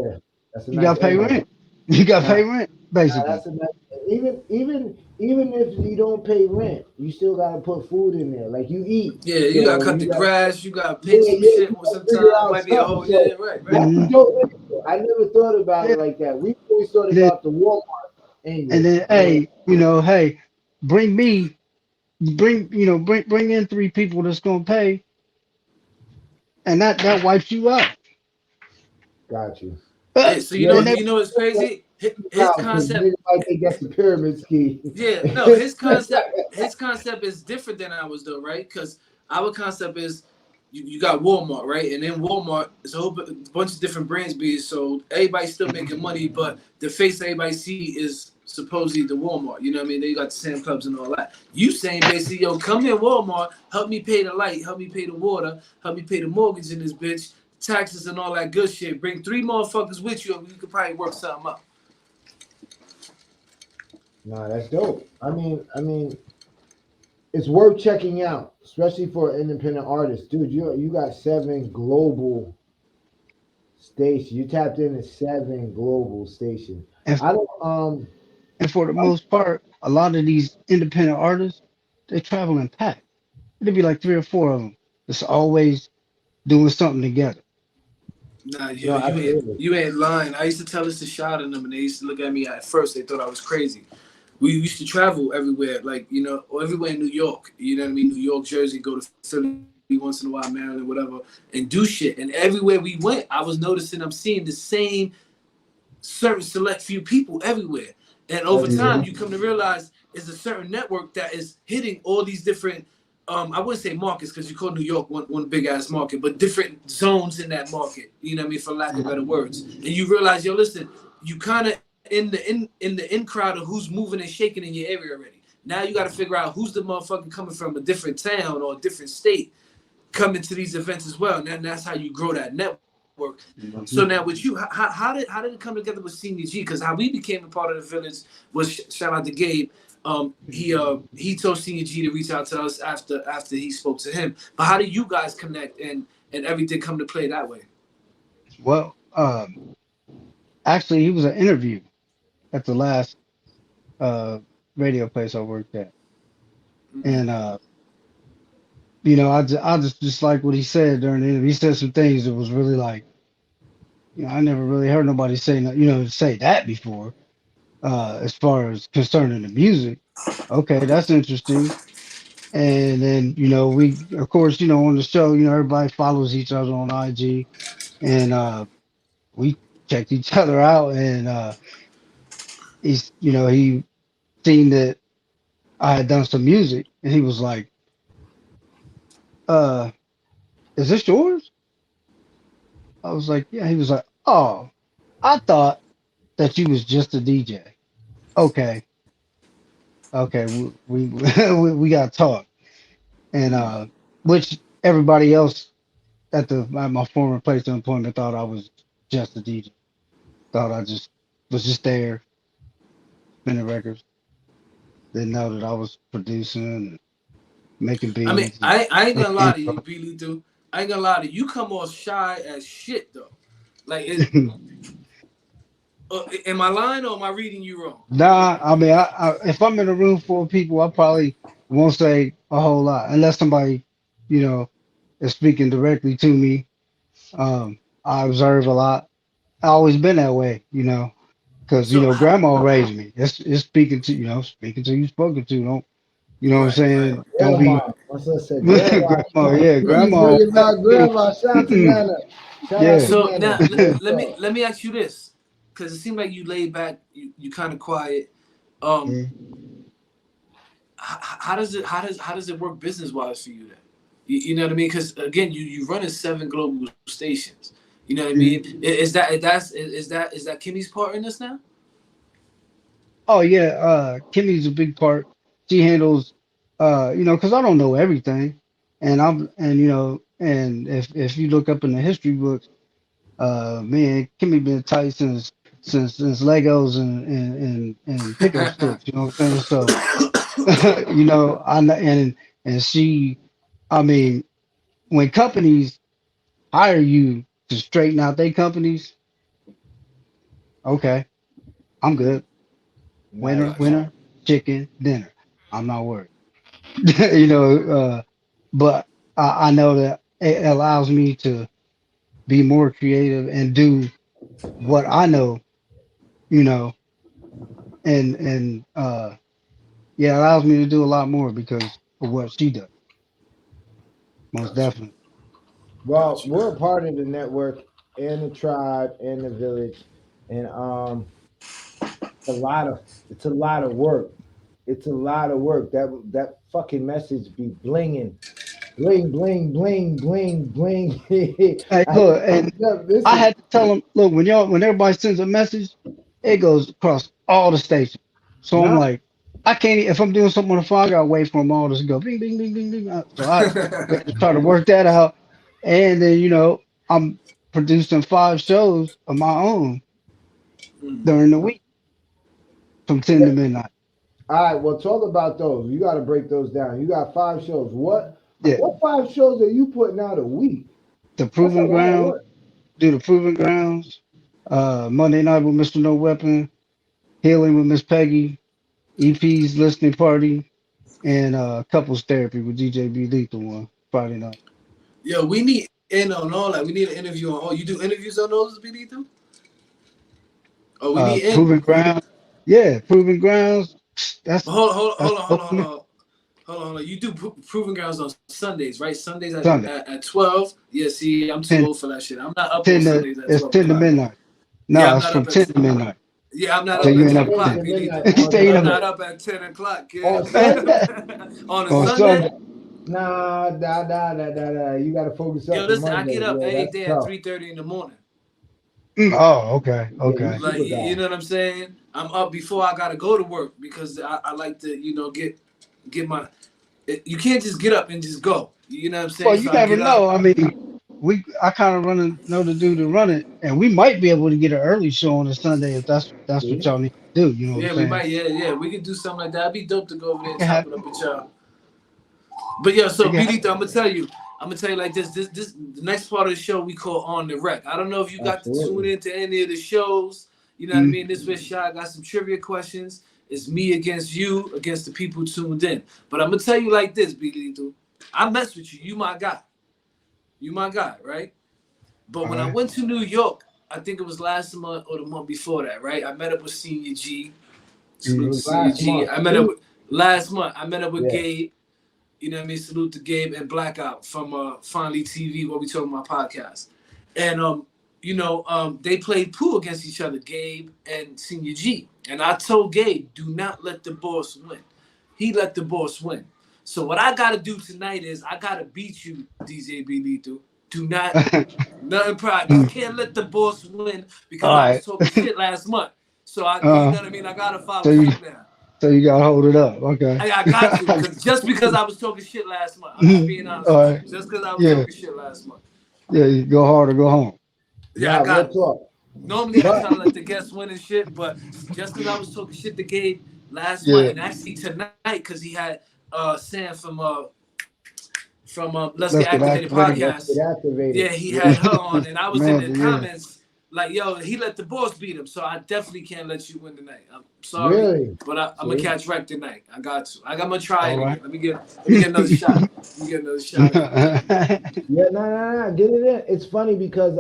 Speaker 8: that's a
Speaker 7: you
Speaker 8: nice
Speaker 7: gotta pay
Speaker 8: angle.
Speaker 7: rent. You gotta
Speaker 8: Nah,
Speaker 7: pay rent, basically.
Speaker 8: that's a nice, even if you don't pay rent, you still gotta put food in there. Like you eat,
Speaker 9: Yeah, you gotta
Speaker 8: so
Speaker 9: cut the
Speaker 8: you got
Speaker 9: grass. You gotta paint
Speaker 8: yeah,
Speaker 9: some
Speaker 8: yeah,
Speaker 9: shit.
Speaker 8: you
Speaker 9: Or
Speaker 8: gotta figure
Speaker 9: sometimes it
Speaker 8: out
Speaker 9: might be a
Speaker 8: something.
Speaker 9: whole yeah.
Speaker 8: So
Speaker 9: Right. Right.
Speaker 8: that's a
Speaker 7: Hmm.
Speaker 8: dope angle. I never thought about
Speaker 7: Yeah.
Speaker 8: it like that. We always thought
Speaker 7: And then,
Speaker 8: about the Walmart
Speaker 7: and
Speaker 8: angle.
Speaker 7: then, hey, hey, bring me, bring in three people that's gonna pay, and that wipes you out.
Speaker 8: Got you.
Speaker 9: Hey, so you
Speaker 8: Yeah,
Speaker 9: know,
Speaker 7: Then
Speaker 8: you
Speaker 7: they,
Speaker 9: you know what's crazy? His
Speaker 8: because
Speaker 9: concept.
Speaker 8: niggas might think that's the pyramid scheme.
Speaker 9: Yeah, no, his concept is different than ours though, right? Because our concept is you got Walmart, right? And in Walmart, it's a whole bunch of different brands being sold. Everybody's still making money, but the face everybody see is supposedly the Walmart. You know what I mean? They got the Sam Clubs and all that. You saying basically, yo, come here, Walmart, help me pay the light, help me pay the water, help me pay the mortgage in this bitch, taxes and all that good shit. Bring three motherfuckers with you, and we could probably work something up.
Speaker 8: Nah, that's dope. I mean, it's worth checking out, especially for an independent artist, dude. You got 7 global stations. You tapped into 7 global stations.
Speaker 7: and,
Speaker 8: I don't
Speaker 7: and for the most part, a lot of these independent artists, they travel in packs. It'd be like three or four of them. It's always doing something together.
Speaker 9: Nah, yo,
Speaker 8: no, absolutely.
Speaker 9: you ain't lying. I used to tell this to Shad and them, and they used to look at me at first. They thought I was crazy. We used to travel everywhere, like or everywhere in New York. You know what I mean? New York, Jersey, go to Philly once in a while, Maryland, whatever, and do shit. And everywhere we went, I was noticing I'm seeing the same certain select few people everywhere. And over time,
Speaker 8: Everywhere.
Speaker 9: you come to realize it's a certain network that is hitting all these different. I wouldn't say markets because you call New York one big ass market, but different zones in that market. You know what I mean, for lack of better words. And you realize, yo, listen, you kind of in the in crowd of who's moving and shaking in your area already. Now you got to figure out who's the motherfucker coming from a different town or a different state coming to these events as well. And that's how you grow that network. So
Speaker 7: Mhm.
Speaker 9: now with you, how did it come together with Senior G? Because how we became a part of the village was shout out to Gabe. He told Senior G to reach out to us after he spoke to him. But how did you guys connect and everything come to play that way?
Speaker 7: Well, actually, he was an interview at the last uh, radio place I worked at,
Speaker 9: Mm-hmm.
Speaker 7: and I just like what he said during the interview. He said some things that was really like, I never really heard nobody say, say that before. As far as concerning the music, okay, that's interesting. And then, we, of course, on the show, everybody follows each other on IG, and we checked each other out, and he seen that I had done some music, and he was like, is this yours? I was like, yeah. He was like, oh, I thought that you was just a DJ. Okay, okay, we got to talk. And which everybody else at my former place of employment thought I was just a DJ. Thought I just was just there spinning records. Didn't know that I was producing and making
Speaker 9: I mean,
Speaker 7: beats and
Speaker 9: I ain't gonna lie to you,
Speaker 7: making
Speaker 9: B. Lethal. I ain't gonna lie to you. You come off shy as shit though. Like,
Speaker 7: intro.
Speaker 9: am I lying or am I reading you wrong?
Speaker 7: Nah, I mean, if I'm in a room full of people, I probably won't say a whole lot unless somebody, you know, is speaking directly to me. I observe a lot. I always been that way, because
Speaker 9: So,
Speaker 7: grandma raised me. It's speaking to speaking to you, spoken to. Don't what I'm
Speaker 9: right, right.
Speaker 7: saying? Don't be
Speaker 8: Grandma. My son said, Grandma.
Speaker 7: grandma. Yeah,
Speaker 8: You keep
Speaker 7: grandma.
Speaker 8: bringing back Grandma. Shout out to Nana. Shout out
Speaker 7: Yeah.
Speaker 8: to
Speaker 9: So
Speaker 8: Nana.
Speaker 9: now
Speaker 8: Real talk.
Speaker 9: let me ask you this, because it seemed like you laid back, you kind of quiet. Um,
Speaker 7: Mm.
Speaker 9: how does it work business wise for you then? You know what I mean? Because again, you running 7 global stations. You know what I mean?
Speaker 7: Mm.
Speaker 9: Is that Kimmy's part in this now?
Speaker 7: Oh yeah, Kimmy's a big part. She handles, because I don't know everything, and if you look up in the history books, me and Kimmy been tight since Legos and pickup sticks. You know what I'm saying? So, I know, and she, I mean, when companies hire you to straighten out their companies, okay, I'm good. Winner,
Speaker 8: Nice.
Speaker 9: Gotcha.
Speaker 7: winner, chicken dinner. I'm not worried. you know, but I know that it allows me to be more creative and do what I know, you know, and yeah, it allows me to do a lot more because of what she does, most
Speaker 9: Gotcha.
Speaker 7: definitely.
Speaker 8: Well,
Speaker 9: Gotcha.
Speaker 8: we're a part of the network and the tribe and the village, and it's a lot of work. It's a lot of work. That fucking message be blinging, bling, bling, bling, bling, bling.
Speaker 7: Hey,
Speaker 8: I
Speaker 7: look, and I
Speaker 8: listen.
Speaker 7: had to tell them, look, when everybody sends a message, it goes across all the stations. So I'm
Speaker 8: Not
Speaker 7: like, I can't, if I'm doing something on the phone, I gotta wait for them all to go bing, bing, bing, bing, bing. So we had to try to work that out. And then, I'm producing 5 shows of my own
Speaker 9: Mm.
Speaker 7: during the week from 10 to midnight.
Speaker 8: all right. Well, talk about those. You got to break those down. You got 5 shows.
Speaker 7: Yeah.
Speaker 8: What 5 shows are you putting out a week?
Speaker 7: The
Speaker 8: That's a
Speaker 7: Proving
Speaker 8: lot of
Speaker 7: Ground,
Speaker 8: work.
Speaker 7: do the Proving Grounds, Monday night with Mr. No Weapon, Healing with Miss Peggy, EP's listening party, and couples therapy with DJ B Lethal one Friday night.
Speaker 9: Yo, we need in on all that. We need an interview on all. You do interviews on those, Benito? Oh, we need in.
Speaker 7: Proving ground, yeah, proving grounds. That's that's open
Speaker 9: Hold on. You do proving grounds on Sundays, right? Sundays
Speaker 7: Sunday,
Speaker 9: at 12. Yeah, see, I'm too
Speaker 7: 10,
Speaker 9: old for that shit. I'm not up on
Speaker 7: 10 to
Speaker 9: Sundays at
Speaker 7: it's
Speaker 9: 12
Speaker 7: 10 to
Speaker 9: o'clock.
Speaker 7: midnight.
Speaker 9: Yeah,
Speaker 7: No,
Speaker 9: I'm
Speaker 7: it's
Speaker 9: not
Speaker 7: from
Speaker 9: up at
Speaker 7: 10 to midnight.
Speaker 9: yeah, I'm not
Speaker 7: So
Speaker 9: up
Speaker 7: you
Speaker 9: at
Speaker 7: ain't
Speaker 9: 10
Speaker 7: up at
Speaker 8: 10
Speaker 9: o'clock,
Speaker 8: to
Speaker 7: 10.
Speaker 8: midnight
Speaker 9: Benito.
Speaker 8: on
Speaker 7: So you ain't
Speaker 9: I'm
Speaker 7: up
Speaker 9: not
Speaker 8: Sunday.
Speaker 9: up at 10 o'clock, kid.
Speaker 8: On Sunday?
Speaker 9: On a
Speaker 7: on
Speaker 9: Sunday?
Speaker 7: Sunday.
Speaker 8: Nah. You got to focus
Speaker 9: Yo,
Speaker 8: up for
Speaker 9: listen, I get
Speaker 8: Monday.
Speaker 9: up
Speaker 8: Yeah,
Speaker 9: every
Speaker 8: that's
Speaker 9: day at
Speaker 8: tough.
Speaker 9: 3:30 in the morning.
Speaker 7: Oh, okay,
Speaker 8: Yeah, you
Speaker 7: okay.
Speaker 9: Like,
Speaker 8: super
Speaker 9: you
Speaker 8: guy.
Speaker 9: know what I'm saying? I'm up before I gotta go to work because I like to, get my. You can't just get up and just go. You know what I'm
Speaker 7: Well,
Speaker 9: saying?
Speaker 7: you
Speaker 9: So I
Speaker 7: never
Speaker 9: get up.
Speaker 7: know. I mean, I kind of know the dude to run it, and we might be able to get an early show on a Sunday if that's what
Speaker 8: See?
Speaker 7: y'all need to do. You know what I'm
Speaker 9: Yeah, we
Speaker 7: saying?
Speaker 9: might. Yeah. We could do something like that. It'd be dope to go over there
Speaker 7: It
Speaker 9: and
Speaker 7: can
Speaker 9: chop it
Speaker 7: happen.
Speaker 9: up with y'all. But yeah,
Speaker 7: It
Speaker 9: so
Speaker 7: can
Speaker 9: BD,
Speaker 7: happen.
Speaker 9: I'm gonna tell you like this. This the next part of the show we call On the Rec. I don't know if you got to tune
Speaker 8: Absolutely.
Speaker 9: into any of the shows. You know what I
Speaker 7: Mm,
Speaker 9: mean? This was Shy. I got some trivia questions. It's me against you, against the people tuned in. But I'm gonna tell you like this, BD. I mess with you. You my guy. You my guy, right? But
Speaker 7: all
Speaker 9: when I
Speaker 7: right.
Speaker 9: went to New York, I think it was last month or the month before that, right? I met up with Senior G.
Speaker 8: It
Speaker 9: Salute
Speaker 7: Mm,
Speaker 9: to
Speaker 8: was
Speaker 9: Senior
Speaker 8: last
Speaker 9: G.
Speaker 8: month.
Speaker 9: I met up
Speaker 8: See?
Speaker 9: with last month. I met up with
Speaker 8: Yeah.
Speaker 9: Gabe. You know what I mean? Salute to Gabe and Blackout from Finally TV, what we talking about podcast. And they played pool against each other, Gabe and Senior G. And I told Gabe, do not let the boss win. He let the boss win. So what I gotta do tonight is I gotta beat you, DJ B Lethal. Do not nothing pride. You can't let the boss win because
Speaker 7: All
Speaker 9: I was
Speaker 7: right.
Speaker 9: talking shit last month. So you know what I mean? I gotta follow
Speaker 7: So you
Speaker 9: suit now.
Speaker 7: so you gotta hold it up. Okay.
Speaker 9: I got to, because I was talking shit last month. I'm just being honest
Speaker 7: All
Speaker 9: with
Speaker 7: right.
Speaker 9: you. Just because I was
Speaker 7: Yeah.
Speaker 9: talking shit last month.
Speaker 7: Yeah. You go hard or go home.
Speaker 9: Yeah, I
Speaker 8: Nah, real
Speaker 9: got it.
Speaker 8: talk.
Speaker 9: Normally I
Speaker 8: But
Speaker 9: try to let the guests win and shit, but just because I was talking shit to Gabe last month
Speaker 7: Yeah.
Speaker 9: and actually tonight because he had Sam from Let's Get
Speaker 7: Let's get
Speaker 9: Activated
Speaker 7: activated.
Speaker 8: let's get
Speaker 9: podcast. Yeah,
Speaker 8: activated.
Speaker 9: he
Speaker 8: Yeah.
Speaker 9: had her on, and I was in the
Speaker 7: Amanda, yeah.
Speaker 9: comments like, "Yo, he let the boss beat him, so I definitely can't let you win tonight. I'm sorry,
Speaker 8: Really?
Speaker 9: but I'm gonna
Speaker 8: See?
Speaker 9: catch wreck tonight. I got to. I'm gonna try
Speaker 7: All
Speaker 9: it
Speaker 7: right.
Speaker 9: again. Let me get another shot. Let me get another shot at it.
Speaker 8: Yeah, nah. Get it in. It's funny because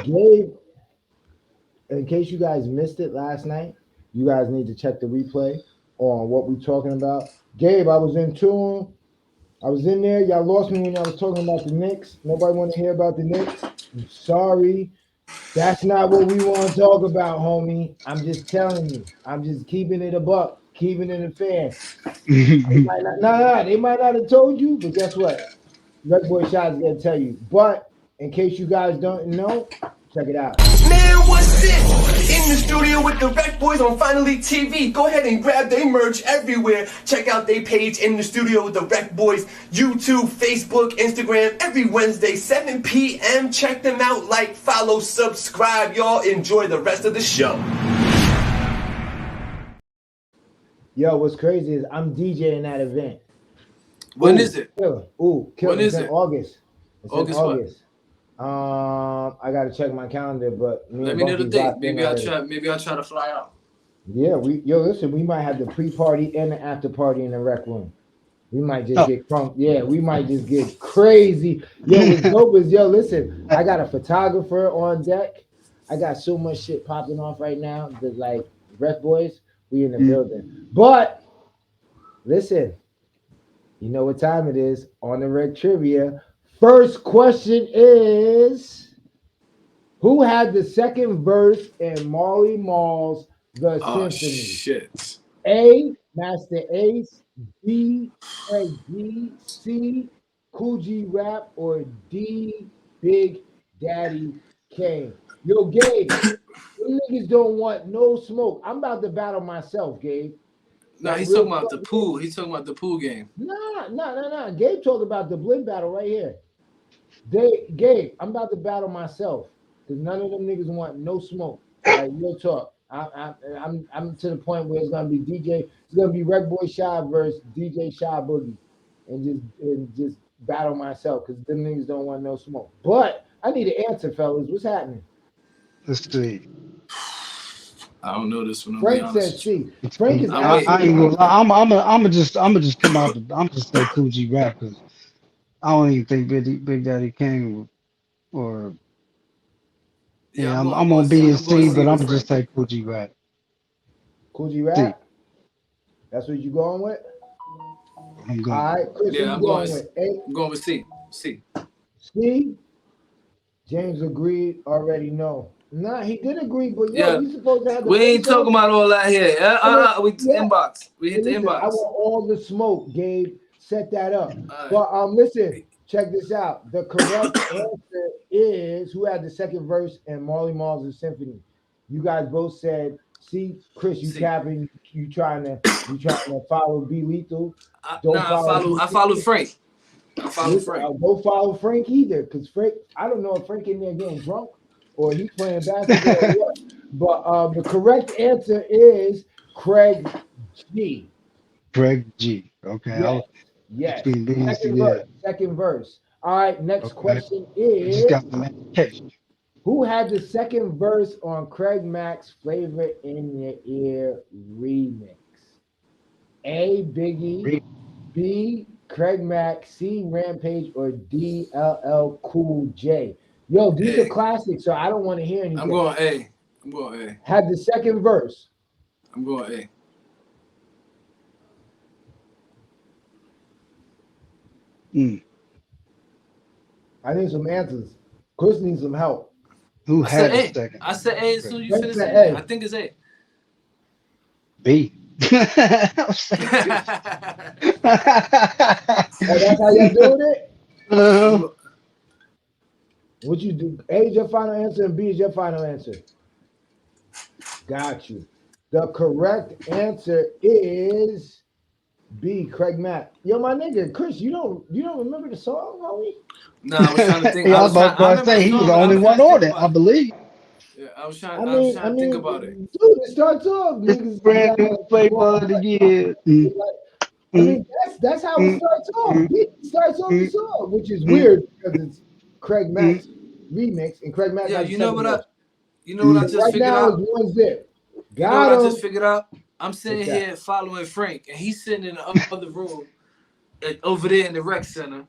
Speaker 8: Gabe, in case you guys missed it last night, you guys need to check the replay on what we're talking about. Gabe, I was in tune. I was in there. Y'all lost me when I was talking about the Knicks. Nobody want to hear about the Knicks. I'm sorry. That's not what we want to talk about, homie. I'm just telling you. I'm just keeping it a buck, keeping it a fan. They might not, nah, they might not have told you, but guess what? Red Boy Shot is gonna tell you. But in case you guys don't know, check it out.
Speaker 2: Man, what's this? In the studio with the RecBoys on Finally TV. Go ahead and grab their merch everywhere. Check out their page In the Studio with the RecBoys. YouTube, Facebook, Instagram. Every Wednesday, 7 p.m. Check them out. Like, follow, subscribe. Y'all enjoy the rest of the show.
Speaker 8: Yo, what's crazy is I'm DJing that event.
Speaker 9: When is it?
Speaker 8: Killer. Ooh, killer.
Speaker 9: When is
Speaker 8: It's in
Speaker 9: it?
Speaker 8: August. It's
Speaker 9: August
Speaker 8: in
Speaker 9: what?
Speaker 8: August. I gotta check my calendar, but me
Speaker 9: Let
Speaker 8: and
Speaker 9: me know the
Speaker 8: Bumpy's
Speaker 9: date.
Speaker 8: locked in already.
Speaker 9: Maybe I'll try to fly out.
Speaker 8: Yeah, listen, we might have the pre-party and the after party in the rec room. We might just
Speaker 7: Oh.
Speaker 8: get crunk. Yeah, we might just get crazy. Yo, what's dope is listen, I got a photographer on deck. I got so much shit popping off right now that like Rec Boys, we in the building. But listen, you know what time it is on the Rec Trivia. First question is who had the second verse in Marley Marl's The
Speaker 9: Oh
Speaker 8: Symphony?
Speaker 9: shit.
Speaker 8: A. Master Ace. B. Craig G. C. Cool G Rap. Or D. Big Daddy Kane. Yo, Gabe, them niggas don't want no smoke. I'm about to battle myself, Gabe.
Speaker 9: No,
Speaker 8: Like,
Speaker 9: he's
Speaker 8: real
Speaker 9: talking about the
Speaker 8: talk,
Speaker 9: pool. He's talking about the pool game.
Speaker 8: Nah. Gabe talk about the Blinn battle right here. Gabe, I'm about to battle myself because none of them niggas want no smoke. Like real talk. I'm to the point where it's gonna be DJ. It's gonna be Rec Boy Shy versus DJ Shy Boogie, and just battle myself because them niggas don't want no smoke. But I need an answer, fellas. What's happening?
Speaker 7: Let's see.
Speaker 9: I don't know this one. I'll be
Speaker 8: Frank
Speaker 9: honest
Speaker 8: said
Speaker 9: with you.
Speaker 8: C. Frank is
Speaker 9: I'm waiting.
Speaker 7: I ain't
Speaker 8: absolutely.
Speaker 7: gonna lie. I'm just come out. I'm just say Cool G Rap because I don't even think Big Daddy Kane or
Speaker 9: Yeah,
Speaker 7: yeah. I'm
Speaker 9: I'm
Speaker 7: I'm
Speaker 9: going
Speaker 7: on
Speaker 9: to see.
Speaker 7: B and
Speaker 9: I'm going to
Speaker 7: C,
Speaker 9: see
Speaker 7: but I'm
Speaker 9: with
Speaker 7: gonna just
Speaker 9: Frank.
Speaker 7: say Cool G Rap.
Speaker 8: Cool G
Speaker 7: C.
Speaker 8: Rap. That's what you going with?
Speaker 7: I'm
Speaker 8: All
Speaker 7: going.
Speaker 8: right, Chris, who
Speaker 9: Yeah,
Speaker 8: you going with? A.
Speaker 9: I'm going with C. C.
Speaker 8: C. James agreed. Already know. Nah, he did agree, but yo,
Speaker 9: Yeah.
Speaker 8: we supposed to have the
Speaker 9: We ain't
Speaker 8: face off.
Speaker 9: talking about all that here. We
Speaker 8: Yeah.
Speaker 9: inbox. We
Speaker 8: Hey,
Speaker 9: hit the
Speaker 8: listen, I
Speaker 9: inbox.
Speaker 8: want all the smoke, Gabe. Set that up.
Speaker 9: All right.
Speaker 8: But listen, check this out. The correct answer is who had the second verse in Marley Marl's Symphony. You guys both said, see, Chris, you
Speaker 9: C.
Speaker 8: capping, you trying to follow B Lethal. Don't
Speaker 9: Nah,
Speaker 8: follow B
Speaker 9: I follow
Speaker 8: Lethal.
Speaker 9: Frank. I follow
Speaker 8: Listen,
Speaker 9: Frank.
Speaker 8: don't follow Frank either, because Frank, I don't know if Frank in there getting drunk or he playing basketball or what. But the correct answer is Craig G.
Speaker 7: Greg G. Okay. I
Speaker 8: Yes,
Speaker 7: was
Speaker 8: yes.
Speaker 7: between B and C.
Speaker 8: Second
Speaker 7: Yeah.
Speaker 8: verse. Second verse. All right. Next
Speaker 7: Okay.
Speaker 8: question
Speaker 7: I just
Speaker 8: is
Speaker 7: got the notification.
Speaker 8: who had the second verse on Craig Mack's Flavor in Your Ear remix? A. Biggie. B. Craig Mack. C. Rampage. Or D. LL Cool J. Yo, these are
Speaker 9: A.
Speaker 8: classics, so I don't want to hear
Speaker 9: I'm
Speaker 8: anything.
Speaker 9: going A. I'm going A.
Speaker 8: Had the second verse.
Speaker 9: I'm going A.
Speaker 8: I need some answers. Chris needs some help.
Speaker 7: Who
Speaker 9: I said
Speaker 7: had the
Speaker 9: A.
Speaker 7: second?
Speaker 9: I said A as soon as you
Speaker 8: Frank
Speaker 9: finish
Speaker 8: said
Speaker 9: saying A.
Speaker 8: A.
Speaker 9: I think it's A.
Speaker 7: B.
Speaker 8: Oh, that's how y'all doing it?
Speaker 7: Uh,
Speaker 8: What you do? A is your final answer and B is your final answer. Got you. The correct answer is B, Craig Mack. Yo, my nigga, Chris, you don't remember the song, homie?
Speaker 9: Nah, I was trying to think.
Speaker 7: yeah, I was about
Speaker 9: I
Speaker 7: to
Speaker 9: remember the
Speaker 7: say he was
Speaker 9: song,
Speaker 7: the
Speaker 9: but I
Speaker 7: only
Speaker 9: was trying
Speaker 7: one
Speaker 9: to think
Speaker 7: on it, I
Speaker 9: about it.
Speaker 7: believe.
Speaker 9: Yeah,
Speaker 8: I
Speaker 9: I was
Speaker 8: mean,
Speaker 9: trying to think about it.
Speaker 8: dude, it starts off,
Speaker 7: It's
Speaker 8: niggas
Speaker 7: brand
Speaker 8: got
Speaker 7: new flavor of the year.
Speaker 8: I mean, that's how it starts off. B starts off the song, which is weird because it's Craig Mack's remix, and Craig Mack
Speaker 9: Yeah,
Speaker 8: got the
Speaker 9: you know
Speaker 8: second
Speaker 9: what I,
Speaker 8: verse.
Speaker 9: you know what I
Speaker 8: So
Speaker 9: just
Speaker 8: right
Speaker 9: figured
Speaker 8: now
Speaker 9: out.
Speaker 8: it's 1-0.
Speaker 9: You know what
Speaker 8: Got
Speaker 9: I just
Speaker 8: him.
Speaker 9: figured out. I'm sitting
Speaker 8: What's that?
Speaker 9: here following Frank, and he's sitting in the other room, over there in the rec center,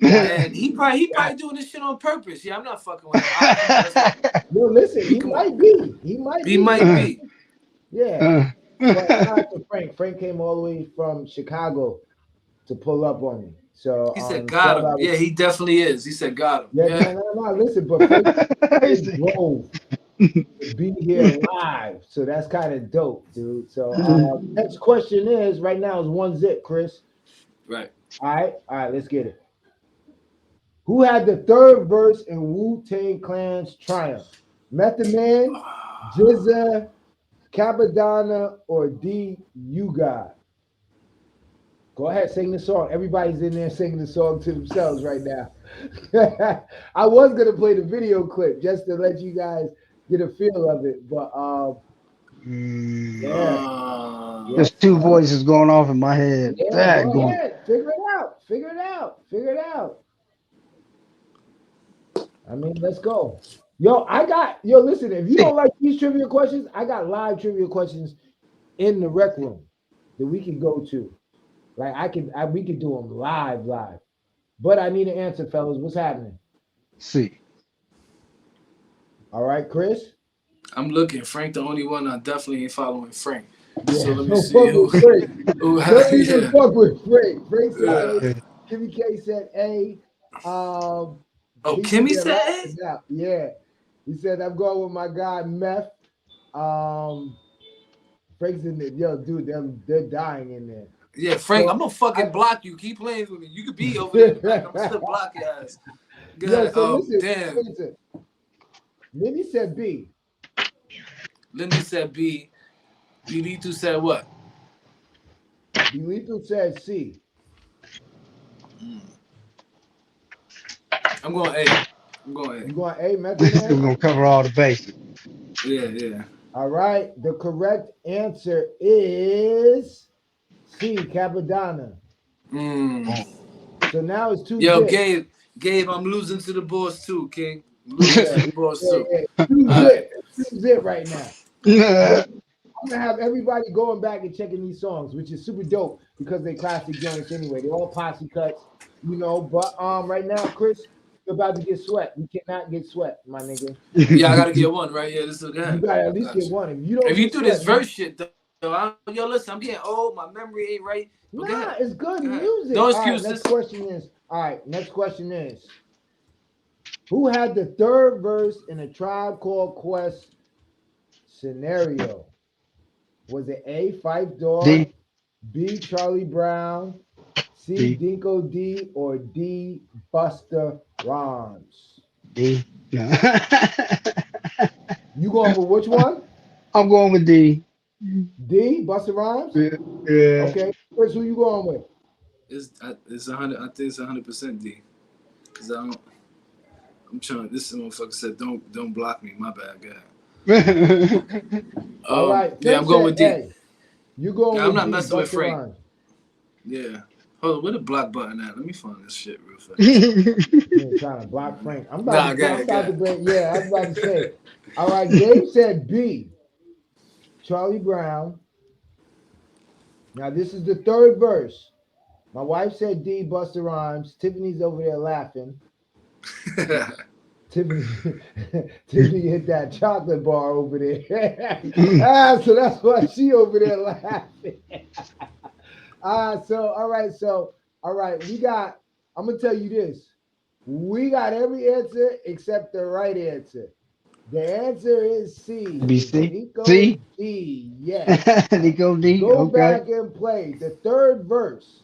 Speaker 8: Got
Speaker 9: and he probably doing this shit on purpose. Yeah, I'm not fucking with him. All right, come on, let's go.
Speaker 8: Yo, listen, he
Speaker 9: Come on.
Speaker 8: might be. He might
Speaker 9: He
Speaker 8: be.
Speaker 9: might be.
Speaker 8: Yeah. But shout out to Frank. Frank came all the way from Chicago to pull up on me. So
Speaker 9: He said,
Speaker 8: shout
Speaker 9: got him.
Speaker 8: out.
Speaker 9: Yeah, he definitely is. He said, got him.
Speaker 8: Yeah,
Speaker 9: Yeah.
Speaker 8: no. Listen, but Frank drove to be here live. So that's kind of dope, dude. So next question is right now is 1-0, Chris.
Speaker 9: Right.
Speaker 8: All right, let's get it. Who had the third verse in Wu-Tang Clan's Triumph? Method Man, Jizza, Capadonna, or D. You God? Go ahead, sing the song. Everybody's in there singing the song to themselves right now. I was gonna play the video clip just to let you guys get a feel of it, but yeah.
Speaker 7: There's two voices going off in my head.
Speaker 8: Yeah,
Speaker 7: That
Speaker 8: go
Speaker 7: going.
Speaker 8: ahead. Figure it out. I mean, let's go. Yo, listen, if you don't like these trivia questions, I got live trivia questions in the rec room that we can go to. Like we could do them live. But I need an answer, fellas. What's happening?
Speaker 7: See.
Speaker 8: All right, Chris?
Speaker 9: I'm looking. Frank, the only one I definitely ain't following Frank.
Speaker 8: Yeah,
Speaker 9: So let me
Speaker 8: don't
Speaker 9: see
Speaker 8: fuck with Frank. Don't even
Speaker 9: yeah.
Speaker 8: fuck with Frank. Frank said
Speaker 9: Yeah.
Speaker 8: A. Kimmy K said A.
Speaker 9: Oh,
Speaker 8: He's
Speaker 9: Kimmy
Speaker 8: there
Speaker 9: said A?
Speaker 8: laughing now. Yeah. He said, I'm going with my guy, Meth. Frank's in there. Yo, dude, they're dying in there.
Speaker 9: Yeah, Frank,
Speaker 8: So,
Speaker 9: I'm gonna fucking block you. Keep playing with me. You could be over there in the back. I'm still block your ass. Good.
Speaker 8: Yeah, so listen,
Speaker 9: Damn.
Speaker 8: listen. Minnie said B.
Speaker 9: Lindy said B. B2 said what?
Speaker 8: Lethal said C.
Speaker 9: I'm going A.
Speaker 8: You going A, Method
Speaker 7: We're
Speaker 8: Man?
Speaker 7: gonna cover all the bases.
Speaker 9: Yeah.
Speaker 8: All right. The correct answer is C, Capadonna. So now it's 2-0.
Speaker 9: Yo, Gabe, I'm losing to the boss too, King. I'm losing to the boss too.
Speaker 8: 2-0. 2-0 right now.
Speaker 7: Yeah.
Speaker 8: I'm gonna have everybody going back and checking these songs, which is super dope because they classic joints anyway. They're all posse cuts, But right now, Chris, you're about to get sweat. You cannot get sweat, my nigga.
Speaker 9: Yeah, I gotta get one, right? Yeah, this is good.
Speaker 8: You gotta at least get one. If you don't,
Speaker 9: if you do this verse shit, though, yo, listen, I'm getting old. My memory ain't right.
Speaker 8: Nah, it's good music.
Speaker 9: No excuses.
Speaker 8: Next question is, who had the third verse in a Tribe Called Quest scenario? Was it A, Phife Dawg,
Speaker 7: D.
Speaker 8: B, Charlie Brown, C,
Speaker 7: D.
Speaker 8: Dinko D, or D, Busta Rhymes?
Speaker 7: D.
Speaker 8: You going with which one?
Speaker 7: I'm going with D.
Speaker 8: D, Busta Rhymes?
Speaker 7: Yeah.
Speaker 8: Okay, Chris, who you going with?
Speaker 9: It's 100. I think it's 100% D. Cause I'm trying. This motherfucker said, "Don't block me." My bad, guy.
Speaker 8: All right.
Speaker 9: Yeah, I'm going with D.
Speaker 8: A. You going with
Speaker 9: I'm not
Speaker 8: D,
Speaker 9: messing with
Speaker 8: Busta
Speaker 9: Frank.
Speaker 8: Rhymes.
Speaker 9: Yeah. Hold on, where the block button at? Let me find this shit real fast.
Speaker 8: You're trying to block Frank. I'm about to say. All right, Gabe said B. Charlie Brown. Now this is the third verse. My wife said D, Busta Rhymes. Tiffany's over there laughing. Tiffany hit that chocolate bar over there. So that's why she over there laughing. All right. I'm gonna tell you this. We got every answer except the right answer. The answer is C.
Speaker 7: BC.
Speaker 8: Nico
Speaker 7: C.
Speaker 8: D. Yes.
Speaker 7: Nico D.
Speaker 8: Go
Speaker 7: Okay.
Speaker 8: back and play the third verse.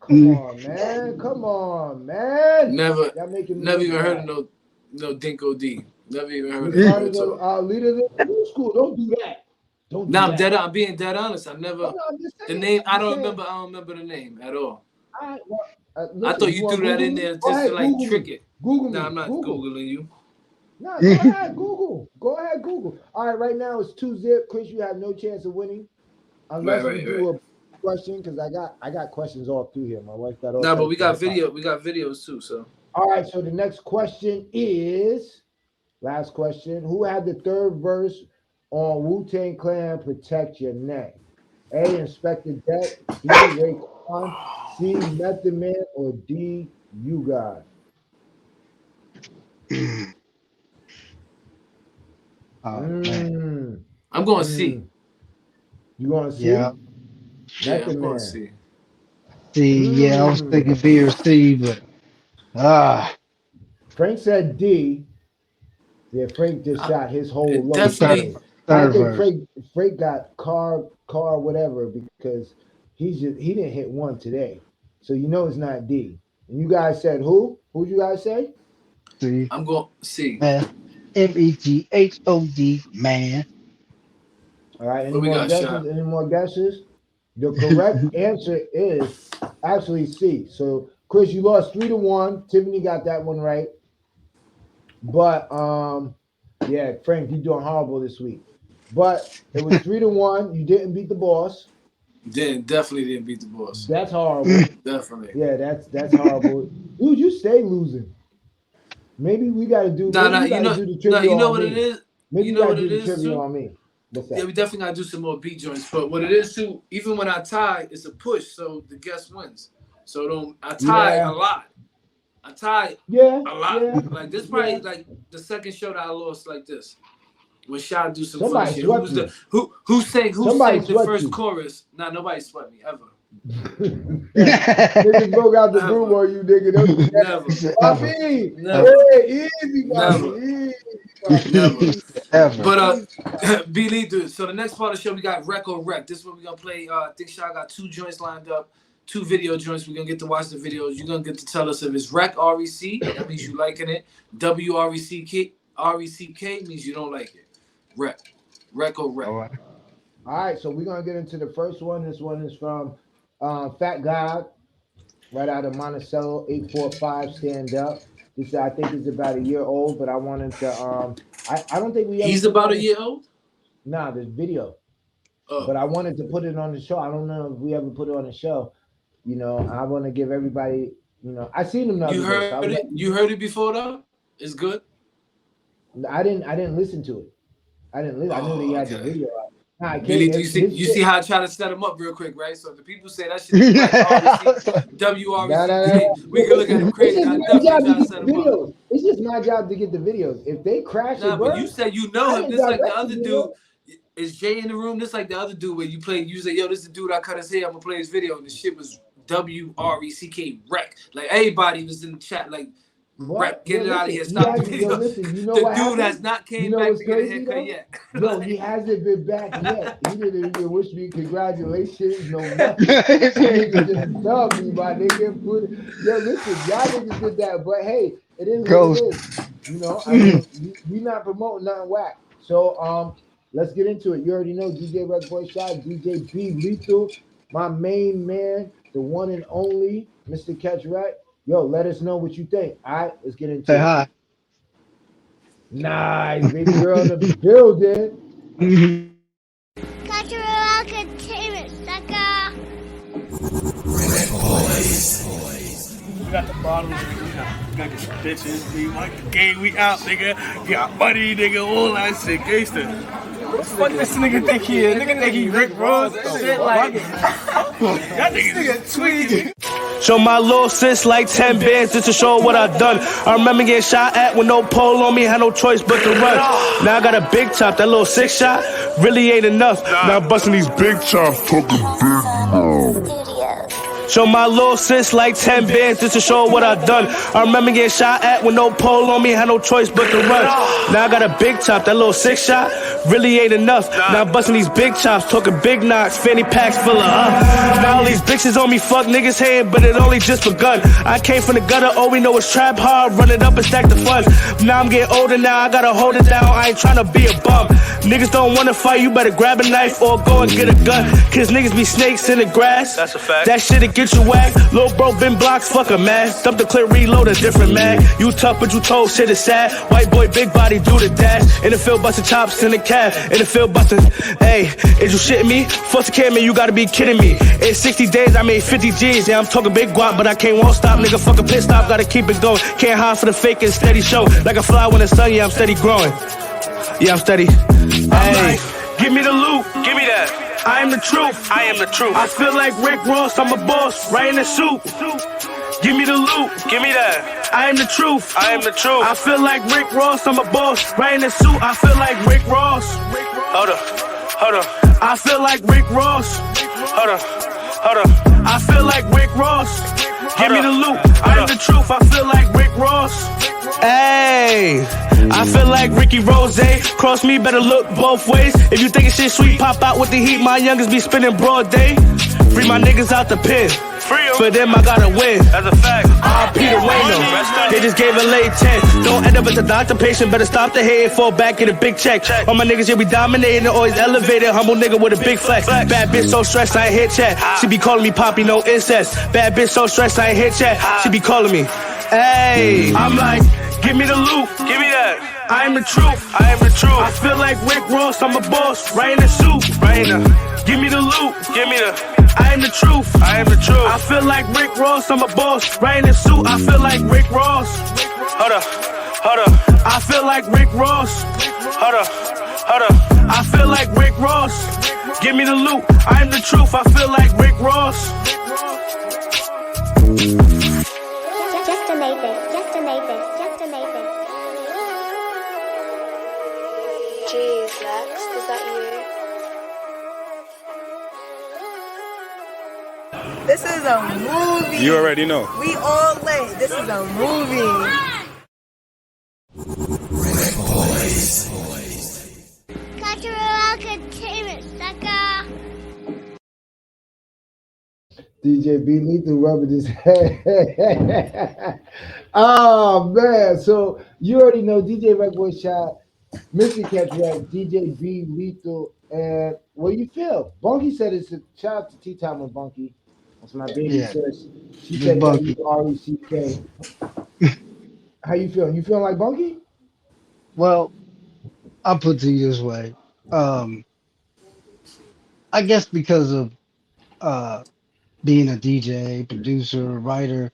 Speaker 8: Come
Speaker 7: Mm.
Speaker 8: on, man. Come on, man.
Speaker 9: Never
Speaker 8: Y'all making me
Speaker 9: never
Speaker 8: look
Speaker 9: even heard of
Speaker 8: bad.
Speaker 9: no Dinko D. Never even heard
Speaker 8: You're
Speaker 9: of
Speaker 8: part
Speaker 9: him.
Speaker 8: of the leader of the new school. Don't do that. Don't do
Speaker 9: Nah,
Speaker 8: that.
Speaker 9: I'm being dead honest. I never
Speaker 8: Oh, no, I'm just
Speaker 9: the
Speaker 8: saying.
Speaker 9: name
Speaker 8: I'm
Speaker 9: I don't
Speaker 8: just saying.
Speaker 9: remember the name at all.
Speaker 8: All right, well,
Speaker 9: I
Speaker 8: listen,
Speaker 9: thought you
Speaker 8: want
Speaker 9: threw that
Speaker 8: Google
Speaker 9: in
Speaker 8: me?
Speaker 9: there
Speaker 8: Go
Speaker 9: just to
Speaker 8: ahead,
Speaker 9: like
Speaker 8: Google
Speaker 9: trick
Speaker 8: me.
Speaker 9: it.
Speaker 8: Google
Speaker 9: Nah,
Speaker 8: me.
Speaker 9: I'm not
Speaker 8: Google.
Speaker 9: Googling you.
Speaker 8: No, go ahead, Google. Go ahead, Google. All right, right now it's 2-0. Chris, you have no chance of winning unless we
Speaker 9: Right.
Speaker 8: do a question because I got questions all through here. My wife got all
Speaker 9: Nah, but
Speaker 8: types
Speaker 9: we
Speaker 8: of
Speaker 9: got
Speaker 8: hip-hop.
Speaker 9: videos too, so
Speaker 8: All right, so the next question is last question. Who had the third verse on Wu-Tang Clan Protect Your Neck? A. Inspector Deck, B. Raekwon, C. Method Man, or D. You God?
Speaker 7: Oh man.
Speaker 9: I'm going C.
Speaker 8: You going to C?
Speaker 7: Yeah.
Speaker 9: Yeah,
Speaker 8: Method
Speaker 9: I'm going
Speaker 8: Man.
Speaker 9: C.
Speaker 7: C. Yeah, I was thinking B or C, but
Speaker 8: Frank said D. Yeah, Frank just shot his whole
Speaker 9: It
Speaker 8: load
Speaker 9: definitely
Speaker 8: today. I
Speaker 7: third
Speaker 8: think
Speaker 7: verse.
Speaker 8: Frank got car whatever because he didn't hit one today. So you know it's not D. And you guys said who? Who'd you guys say?
Speaker 7: C.
Speaker 9: I'm going C.
Speaker 7: Man. MEGHOD, man.
Speaker 8: All right. Any
Speaker 9: What we
Speaker 8: more
Speaker 9: got,
Speaker 8: guesses?
Speaker 9: shot?
Speaker 8: Any more guesses? The correct answer is actually C. So Chris, you lost 3-1. Tiffany got that one right. But yeah, Frank, you're doing horrible this week. But it was 3-1. You didn't beat the boss.
Speaker 9: Definitely didn't beat the boss.
Speaker 8: That's horrible.
Speaker 9: Definitely.
Speaker 8: Yeah, that's horrible. Dude, you stay losing. Maybe we gotta do
Speaker 9: Nah,
Speaker 8: do the trivia
Speaker 9: you know
Speaker 8: on
Speaker 9: what it
Speaker 8: me.
Speaker 9: is?
Speaker 8: Maybe
Speaker 9: You
Speaker 8: you
Speaker 9: know
Speaker 8: gotta
Speaker 9: what
Speaker 8: do
Speaker 9: it
Speaker 8: the
Speaker 9: is
Speaker 8: trivia
Speaker 9: too?
Speaker 8: on me. What's
Speaker 9: Yeah,
Speaker 8: that?
Speaker 9: we definitely gotta do some more beat joints. But what it is too, even when I tie, it's a push, so the guest wins. So I tie a lot. I tie a lot. Like this probably like the second show that I lost like this. When Shy do some funny
Speaker 8: Somebody
Speaker 9: shit.
Speaker 8: swept you.
Speaker 9: Who sang
Speaker 8: Somebody
Speaker 9: the
Speaker 8: swept
Speaker 9: first
Speaker 8: you.
Speaker 9: chorus? Nah, nobody swept me ever.
Speaker 8: Niggas broke out the broom on you, nigga.
Speaker 9: Never.
Speaker 8: Bobby,
Speaker 9: Never.
Speaker 8: hey, easy, Bobby,
Speaker 9: Never.
Speaker 8: easy, Bobby.
Speaker 9: Never.
Speaker 7: Ever.
Speaker 9: But B Lee, dude. So the next part of the show we got Rec or Rec. This is what we're gonna play. I think Shy got 2 joints lined up, 2 video joints. We're gonna get to watch the videos. You're gonna get to tell us if it's Rec REC, that means you liking it. WRECK means you don't like it. Rec or Rec.
Speaker 7: All
Speaker 8: right, so we're gonna get into the first one. This one is from Fat God, right out of Monticello, 845 Stand Up. This I think is about a year old, but I wanted to I don't think we ever
Speaker 9: He's about a year old?
Speaker 8: Nah, this video.
Speaker 9: Oh.
Speaker 8: But I wanted to put it on the show. I don't know if we ever put it on the show. You know, I want to give everybody, I seen him the other day. So
Speaker 9: you heard it before though? It's good?
Speaker 8: I didn't listen to it. I didn't listen. I knew that he had the video out. Nah,
Speaker 9: Billy, you see how I try to set him up real quick, right? So if the people say that shit is like WREC, we can look at him crazy.
Speaker 8: It's just my job to get the videos. If they crash it,
Speaker 9: but you said you know him. This like the other dude. Is Jay in the room? This like the other dude where you say, yo, this is the dude I cut his hair. I'm gonna play his video, and the shit was WRECK Rec. Like everybody was in the chat, like Rec, get it out of here. Stop the video.
Speaker 8: Listen, you know
Speaker 9: the
Speaker 8: what
Speaker 9: dude
Speaker 8: happened?
Speaker 9: has not came back to get a haircut yet.
Speaker 8: No, he hasn't been back yet. He didn't even wish me congratulations, no nothing. Nigga just dubbed me, my nigga. Yo, listen, y'all niggas did that, but hey, it is what it is. You know, I mean, we not promoting nothing whack. So let's get into it. You already know DJ RecBoys Shot, DJ B Lethal, my main man, the one and only Mr. Catch Rec. Yo, let us know what you think. All right, let's get into it.
Speaker 7: Say hi.
Speaker 8: Nice, baby girl in the building.
Speaker 10: Cultural entertainment, sucker.
Speaker 11: We got the bottles, we got the bitches, we like the game, we out, nigga. Got money, nigga, all that shit, gangster. What the fuck this nigga think he is? Nigga think he Rick Ross and shit, like. That nigga tweaking. Show my little sis like 10 bands just to show what I done. I remember getting shot at with no pole on me, had no choice but to run. Now I got a big chop, that little 6 shot really ain't enough. Now I'm busting these big chops, talking big now. Show my little sis like 10 bands just to show her what I done. I remember getting shot at with no pole on me, had no choice but to run. Now I got a big chop, that little 6 shot really ain't enough. Now I'm busting these big chops, talking big knocks, fanny packs full of Now all these bitches on me, fuck niggas hating, but it only just begun. I came from the gutter, all we know is trap hard, run it up and stack the funds. Now I'm getting older now, I gotta hold it down, I ain't tryna be a bum. Niggas don't wanna fight, you better grab a knife or go and get a gun. Cause niggas be snakes in the grass. That's a fact. That shit'll get you whacked. Lil' bro been blocks, fuck a man. Dump the clip, reload a different mag. You tough, but you told shit is sad. White boy, big body, do the dash. In the field, bustin' chops in the cab. In the field, bustin', hey, is you shitting me? Foster camera, you gotta be kidding me. In 60 days, I made 50 G's. Yeah, I'm talking big guap, but I can't won't stop. Nigga, fuck a pit stop, gotta keep it going. Can't hide for the fake and steady show. Like a fly when it's sun, yeah, I'm steady growing. Yeah, I'm steady. Hey, give me the loot, give me that. I am the truth, I am the truth. I feel like Rick Ross, I'm a boss, right in the soup. Give me the loot, give me that. I am the truth, I am the truth. I feel like Rick Ross, I'm a boss, right in the suit. I feel like Rick Ross. Hold up, hold up. I feel like Rick Ross. Hold up, hold up. I feel like Rick Ross. Give me the loot, I am the truth. I feel like Rick Ross. Hey, I feel like Ricky Rose. Cross me, better look both ways. If you thinking shit sweet, pop out with the heat. My youngest be spinning broad day. Free my niggas out the pen. For them, I gotta win. That's a fact. R.I.P. to Wayno. They just gave a late 10. Don't end up as a doctor patient. Better stop the hate and fall back, get a big check. All my niggas, yeah, we dominating. Always elevated. Humble nigga with a big flex. Bad bitch so stressed, I ain't hit chat. She be calling me Poppy, no incest. Bad bitch so stressed, I ain't hit chat. She be calling me. Hey, I'm like, give me the loot. Give me that. I am the truth. I am the truth. I feel like Rick Ross, I'm a boss. Right in the suit. Right in the. Give me the loot. Give me the. I am the truth. I am the truth. I feel like Rick Ross, I'm a boss. Right in the suit. I feel like Rick Ross. Hold up. Hold up. I feel like Rick Ross. Hold up. Hold up. I feel like Rick Ross. Give me the loot. I am the truth. I feel like Rick Ross.
Speaker 10: Just amazing. Just amazing. Just amazing.
Speaker 12: Jeez, Lex, is that you?
Speaker 13: This is a movie.
Speaker 14: You already know.
Speaker 13: We all lit. This is a movie.
Speaker 10: RecBoys. Cultural Entertainment, sucker.
Speaker 8: DJ B Lethal rubbing his head. Oh man! So you already know DJ RecBoys shot, Mr. Catch Rec, DJ B Lethal, and what do you feel? Bunky said it's a shout out to Tea Time with Bunky. That's my baby sis. She said
Speaker 7: Bunky.
Speaker 8: RECK. How you feeling? You feeling like Bunky?
Speaker 7: Well, I'll put it to you this way. I guess because of being a DJ, producer, writer,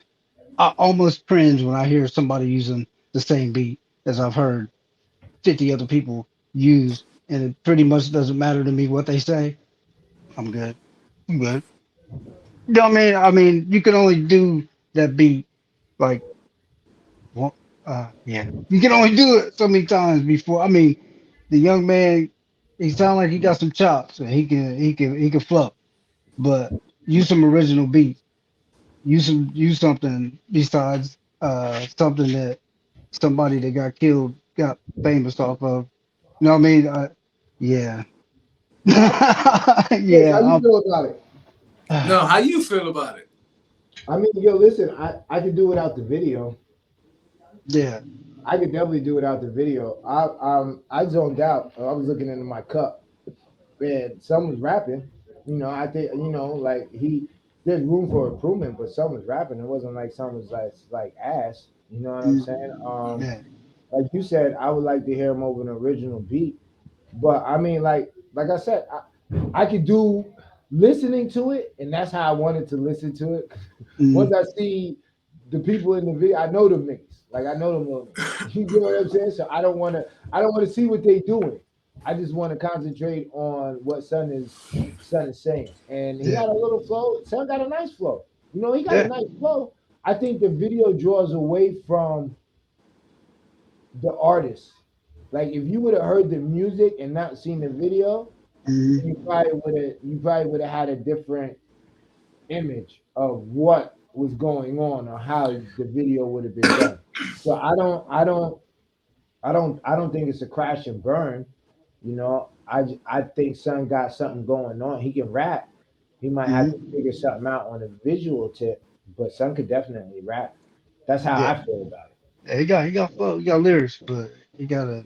Speaker 7: I almost cringe when I hear somebody using the same beat as I've heard 50 other people use, and it pretty much doesn't matter to me what they say. I'm good. I'm good. You know what I mean? I mean, you can only do that beat like, well, yeah. You can only do it so many times before. I mean, the young man, he sounds like he got some chops and he can flow, but use some original beats. Use something besides something that somebody that got killed got famous off of. You know what I mean? Yeah.
Speaker 8: Yeah. How you feel about it?
Speaker 9: No, how you feel about it?
Speaker 8: I mean, yo, listen, I could do without the video.
Speaker 7: Yeah.
Speaker 8: I could definitely do without the video. I zoned out. I was looking into my cup, and someone's rapping. You know, I think like there's room for improvement, but someone's rapping. It wasn't like someone's like ass. You know what I'm saying? Like you said, I would like to hear him over an original beat. But I mean, like I said, I could do listening to it, and that's how I wanted to listen to it. Once I see the people in the video, I know them niggas. Like I know them little, you know what I'm saying? So I don't want to see what they doing. I just want to concentrate on what Son is saying. And he got a little flow. Son got a nice flow. You know, he got a nice flow. I think the video draws away from the artist. Like if you would have heard the music and not seen the video, you probably would have had a different image of what was going on or how the video would have been done. So I don't think it's a crash and burn. You know, I think son got something going on. He can rap. He might have to figure something out on a visual tip, but son could definitely rap. That's how
Speaker 7: Yeah,
Speaker 8: I feel about it.
Speaker 7: yeah, he got lyrics, but he gotta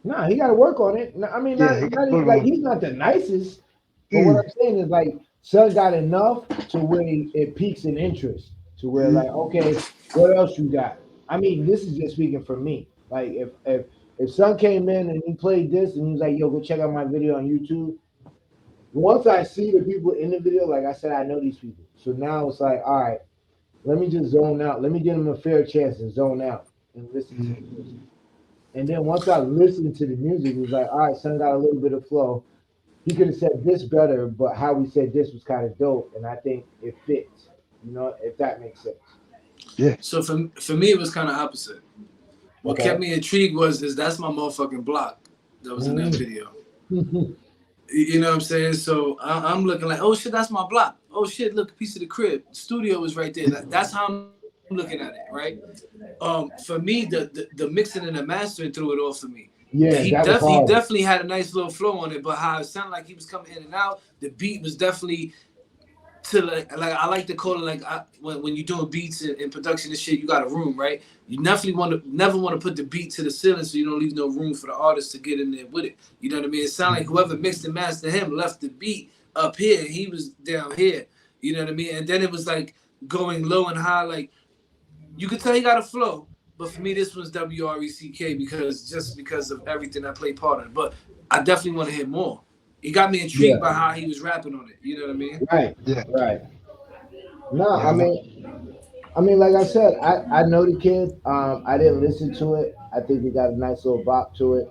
Speaker 8: No, he got to work on it. No, I mean,
Speaker 7: yeah, he got
Speaker 8: not
Speaker 7: to put
Speaker 8: even,
Speaker 7: it
Speaker 8: like
Speaker 7: on.
Speaker 8: he's not the nicest, but what I'm saying is like son got enough to where it piques an interest to where like okay, what else you got? I mean, this is just speaking for me. Like if son came in and he played this and he was like, yo, go check out my video on YouTube. Once I see the people in the video, like I said, I know these people. So now it's like, all right, let me just zone out. Let me give him a fair chance and zone out and listen to the music. And then once I listened to the music, it was like, all right, son got a little bit of flow. He could have said this better, but how we said this was kind of dope, and I think it fits. You know, if that makes sense.
Speaker 7: Yeah.
Speaker 9: So for me, it was kind of opposite. What kept me intrigued is that's my motherfucking block that was in that video. You know what I'm saying? So I'm looking like, oh shit, that's my block. Oh shit, look, a piece of the crib. The studio is right there. That's how I'm looking at it, right? For me, the mixing and the mastering threw it off for me.
Speaker 8: Yeah,
Speaker 9: he definitely had a nice little flow on it, but how it sounded like he was coming in and out, the beat was definitely to like I like to call it like when you're doing beats and production and shit, you got a room, right? You definitely never want to put the beat to the ceiling so you don't leave no room for the artist to get in there with it. You know what I mean? It sounded like whoever mixed and mastered him left the beat up here, he was down here. You know what I mean? And then it was like going low and high, like you could tell he got a flow. But for me, this was WRECK because of everything I played part in. But I definitely want to hear more. He got me intrigued by how he was rapping on it. You know what I mean?
Speaker 8: Right.
Speaker 7: Yeah.
Speaker 8: Right. No, I mean, like I said, I know the kid. I didn't listen to it. I think he got a nice little bop to it.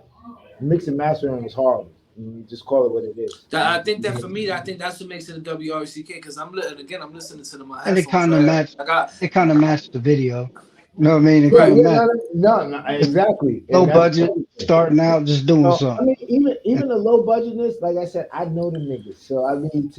Speaker 8: Mix and mastering was horrible. You just call it what it is.
Speaker 9: I think that for me, I think that's what makes it a WRECK because I'm listening to my headphones.
Speaker 7: And it kind of matched. It kind of matched the video. You know what I mean? It
Speaker 8: Right,
Speaker 7: kind of
Speaker 8: yeah,
Speaker 7: matched.
Speaker 8: no, exactly.
Speaker 7: Low
Speaker 8: And that's
Speaker 7: budget, starting out, just doing
Speaker 8: I
Speaker 7: something.
Speaker 8: mean, even the low budgetness, like I said, I know the niggas. So I mean,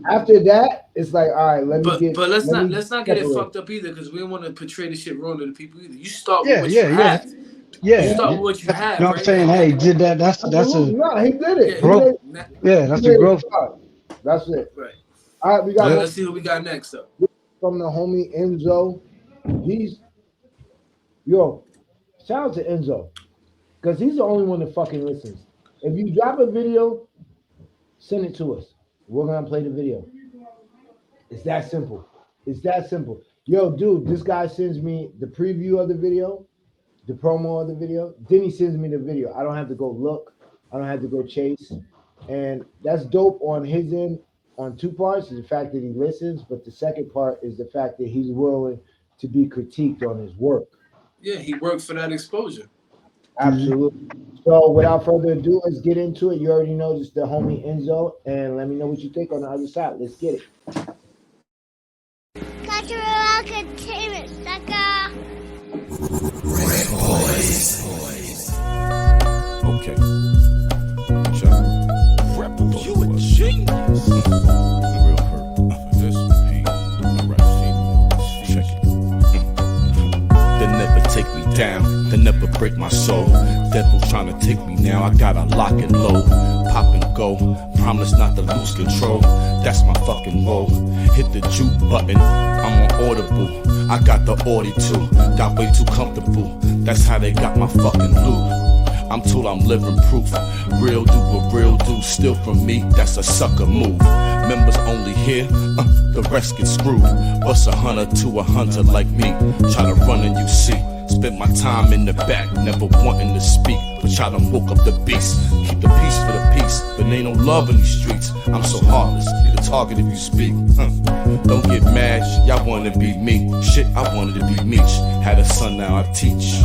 Speaker 8: after that, it's like, all right, let me get.
Speaker 9: But let's not get it fucked up either because we don't want to portray the shit wrong to the people either. You start with
Speaker 7: Yeah,
Speaker 9: what
Speaker 7: yeah,
Speaker 9: you
Speaker 7: yeah.
Speaker 9: have.
Speaker 7: Yeah.
Speaker 9: You start with what you have.
Speaker 7: You know what I'm saying? Hey, did that? That's a
Speaker 8: No, he did it.
Speaker 7: growth. Yeah, that's the growth.
Speaker 8: That's it.
Speaker 9: Right.
Speaker 8: All right, we got.
Speaker 9: Let's see who we got next though.
Speaker 8: From the homie Enzo, shout out to Enzo, because he's the only one that fucking listens. If you drop a video, send it to us. We're gonna play the video. It's that simple. It's that simple. Yo, dude, this guy sends me the preview of the video, the promo of the video. Then he sends me the video. I don't have to go look. I don't have to go chase. And that's dope on his end on two parts, is the fact that he listens, but the second part is the fact that he's willing to be critiqued on his work.
Speaker 9: Yeah, he worked for that exposure.
Speaker 8: Absolutely. So without further ado, let's get into it. You already know this is the homie Enzo, and let me know what you think on the other side. Let's get it.
Speaker 10: Cultural entertainment, sucker.
Speaker 14: RecBoys. Okay. Rebel, you a genius. Real hurt. This pain. Alright, check it. They never take me down. They never break my soul. Devil trying to take me now. I gotta lock and load. Pop and go. Promise not to lose control. That's my fucking role. Hit the juke button. I'm on Audible. I got the Audi too. Got way too comfortable. That's how they got my fucking loot. I'm told I'm living proof. Real do what real do. Steal from me, that's a sucker move. Members only here, the rest get screwed. Bust 100 to a hunter like me. Try to run and you see. Spent my time in the back, never wanting to speak. But try to woke up the beast. Keep the peace for the peace, but ain't no love in these streets. I'm so heartless, you're the target if you speak. Don't get mad, y'all wanna be me. Shit, I wanted to be Meech. Had a son, now I teach.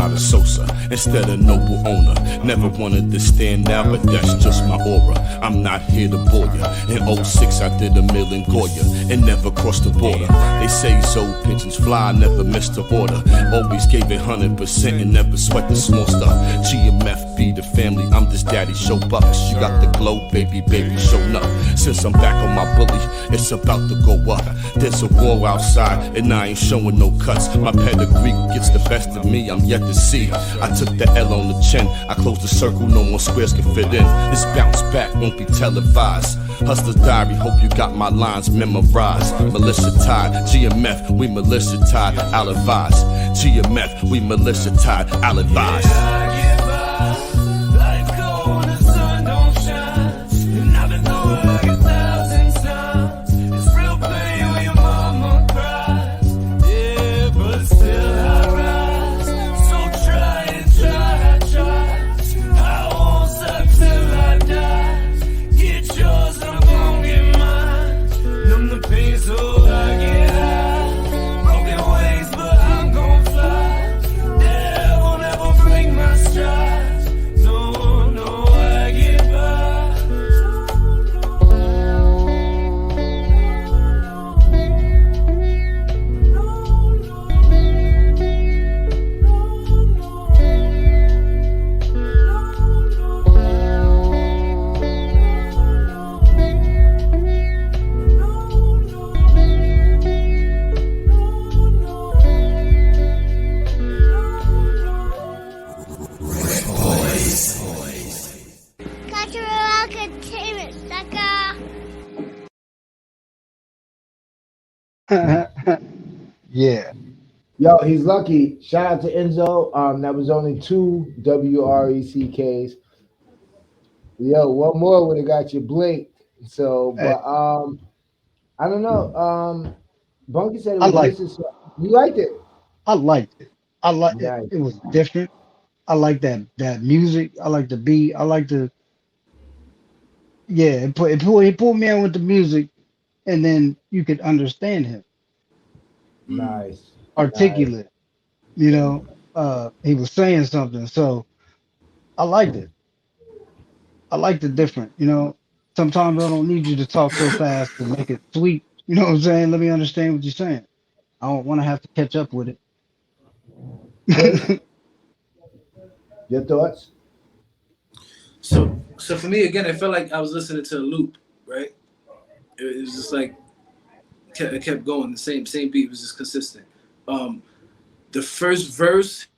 Speaker 14: not a Sosa. Instead of noble owner, never wanted to stand out, but that's just my aura. I'm not here to bore ya. In '06 I did a mill in Goya and never crossed the border. They say old pigeons fly, never missed the order. Always gave it 100% and never sweat the small stuff. GMF be the family, I'm just daddy, show bucks. You got the glow, baby, showing up. Since I'm back on my bully, it's about to go up. There's a war outside and I ain't showing no cuts. My pedigree gets the best of me, I'm yet to see. I took the L on the chin, I closed the circle, no more squares can fit in. This bounce back won't be televised. Hustler's diary, hope you got my lines memorized. Militia tied, GMF, we militia tied, I'll advise. GMF, we militia tied, I'll advise.
Speaker 7: Yeah.
Speaker 8: Yo, he's lucky. Shout out to Enzo. That was only 2 WRECKs. Yo, one more would have got you blinked. So, but I don't know. Bunky said it
Speaker 7: I
Speaker 8: was
Speaker 7: liked
Speaker 8: missing. You liked it?
Speaker 7: I liked it. I like it.
Speaker 8: Nice.
Speaker 7: It was different. I like that music. I like the beat. I like the yeah. It pulled me in with the music, and then you could understand him.
Speaker 8: Nice.
Speaker 7: Articulate. You know, he was saying something. So I liked it. I liked it different. You know, sometimes I don't need you to talk so fast to make it sweet. You know what I'm saying? Let me understand what you're saying. I don't want to have to catch up with it.
Speaker 8: Your thoughts?
Speaker 9: So for me again, it felt like I was listening to a loop, right? It was just like it kept going. The same beat was just consistent. The first verse,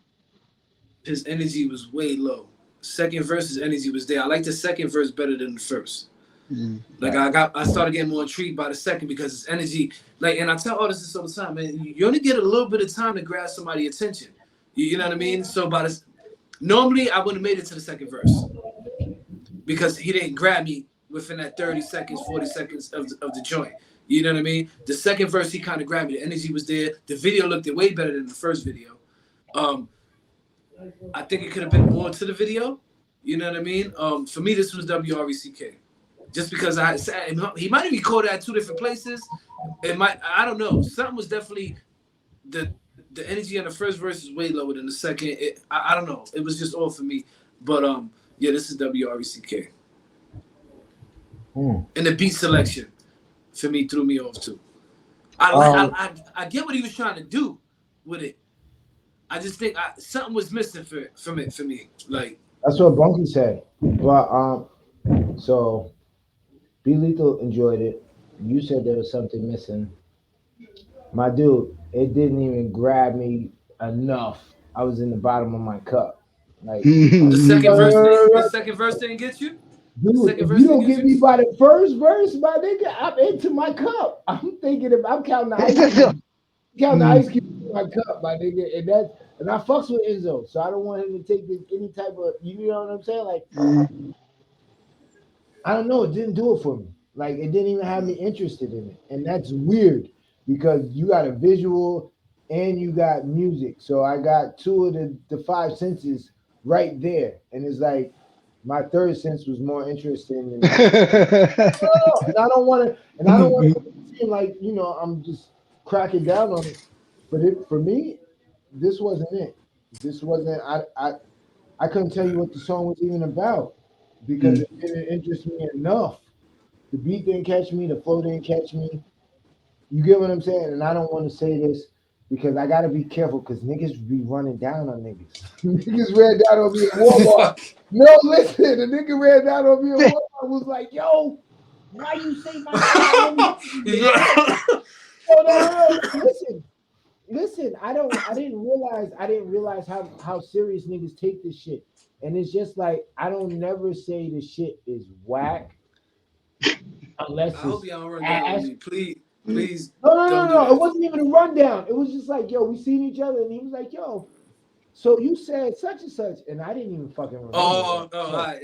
Speaker 9: his energy was way low. Second verse, his energy was there. I like the second verse better than the first. Like I started getting more intrigued by the second because his energy, like, and I tell artists this all the time, man, you only get a little bit of time to grab somebody's attention. You know what I mean? So by this, normally I wouldn't have made it to the second verse because he didn't grab me within that 30 seconds, 40 seconds of the joint. You know what I mean? The second verse, he kind of grabbed me. The energy was there. The video looked way better than the first video. I think it could have been more to the video. You know what I mean? For me, this was WRECK. Just because he might have recorded at 2 different places. I don't know. Something was definitely the energy on the first verse is way lower than the second. I don't know. It was just all for me. But yeah, this is WRECK. And the beat selection for me threw me off too. I get what he was trying to do with it. I just think something was missing from it for me. Like
Speaker 8: that's what Bunky said. But so B Lethal enjoyed it. You said there was something missing. My dude, it didn't even grab me enough. I was in the bottom of my cup. Like
Speaker 9: the second verse didn't get you?
Speaker 8: Dude, if you don't get me by the first verse, my nigga, I'm into my cup. I'm counting the ice cube. Counting the ice cube in my cup, my nigga. And I fucks with Enzo, so I don't want him to take this any type of, you know what I'm saying? Like, I don't know, it didn't do it for me. Like, it didn't even have me interested in it. And that's weird because you got a visual and you got music. So I got 2 of the 5 senses right there. And it's like, my third sense was more interesting than and I don't want to seem like, you know, I'm just cracking down on it. But for me, this wasn't it. This wasn't. I couldn't tell you what the song was even about because
Speaker 7: Mm.
Speaker 8: it didn't interest me enough. The beat didn't catch me. The flow didn't catch me. You get what I'm saying? And I don't want to say this because I gotta be careful because niggas be running down on niggas. Niggas ran down on me at Walmart.
Speaker 9: Fuck.
Speaker 8: No, listen, the nigga ran down on me at Walmart. Was like, "Yo, why you say my name? I never heard you before." No. Listen. I didn't realize how serious niggas take this shit. And it's just like I don't never say the shit is whack
Speaker 9: I
Speaker 8: unless
Speaker 9: hope
Speaker 8: it's
Speaker 9: y'all don't run down on
Speaker 8: ass.
Speaker 9: me. Please don't do
Speaker 8: No. It
Speaker 9: that.
Speaker 8: wasn't even a rundown. It was just like, yo, we seen each other, and he was like, yo, so you said such and such, and I didn't even fucking remember that.
Speaker 9: All
Speaker 8: So,
Speaker 9: right.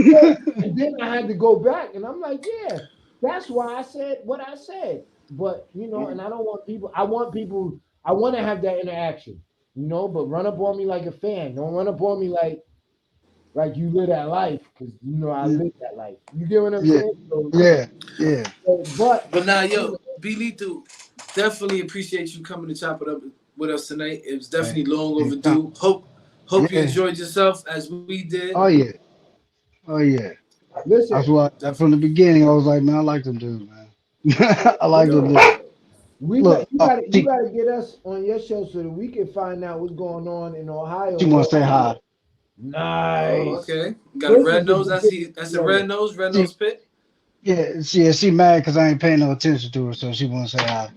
Speaker 8: yeah, and then I had to go back, and I'm like, yeah, that's why I said what I said. But and I don't want people. I want people. I want to have that interaction, But run up on me like a fan. Don't run up on me like you live that life, because I live that life. You get what I'm
Speaker 7: Yeah,
Speaker 8: saying? So,
Speaker 7: yeah, yeah.
Speaker 8: but
Speaker 9: But now, yo, Be Lethal, definitely appreciate you coming to chop it up with us tonight. It was
Speaker 7: Hey,
Speaker 9: definitely long
Speaker 7: anytime.
Speaker 9: overdue. Hope you
Speaker 7: Yeah.
Speaker 9: enjoyed yourself as we did.
Speaker 7: Oh yeah. Oh yeah.
Speaker 8: listen,
Speaker 7: That's why from the
Speaker 9: Definitely.
Speaker 7: beginning I was like, man, I like them dudes, man. I like them
Speaker 9: Dope.
Speaker 7: dudes.
Speaker 8: we got
Speaker 7: Look,
Speaker 8: you
Speaker 7: oh,
Speaker 8: got you got to get us on your show so that we can find out what's going on in Ohio.
Speaker 7: she want to say hi.
Speaker 9: Oh,
Speaker 8: Nice.
Speaker 9: okay. You got a
Speaker 8: This is
Speaker 9: red
Speaker 8: the
Speaker 9: nose.
Speaker 8: beginning.
Speaker 9: That's a
Speaker 8: Yeah.
Speaker 9: red
Speaker 7: She,
Speaker 9: nose pit.
Speaker 7: she mad because I ain't paying no attention to her, so she want to say hi.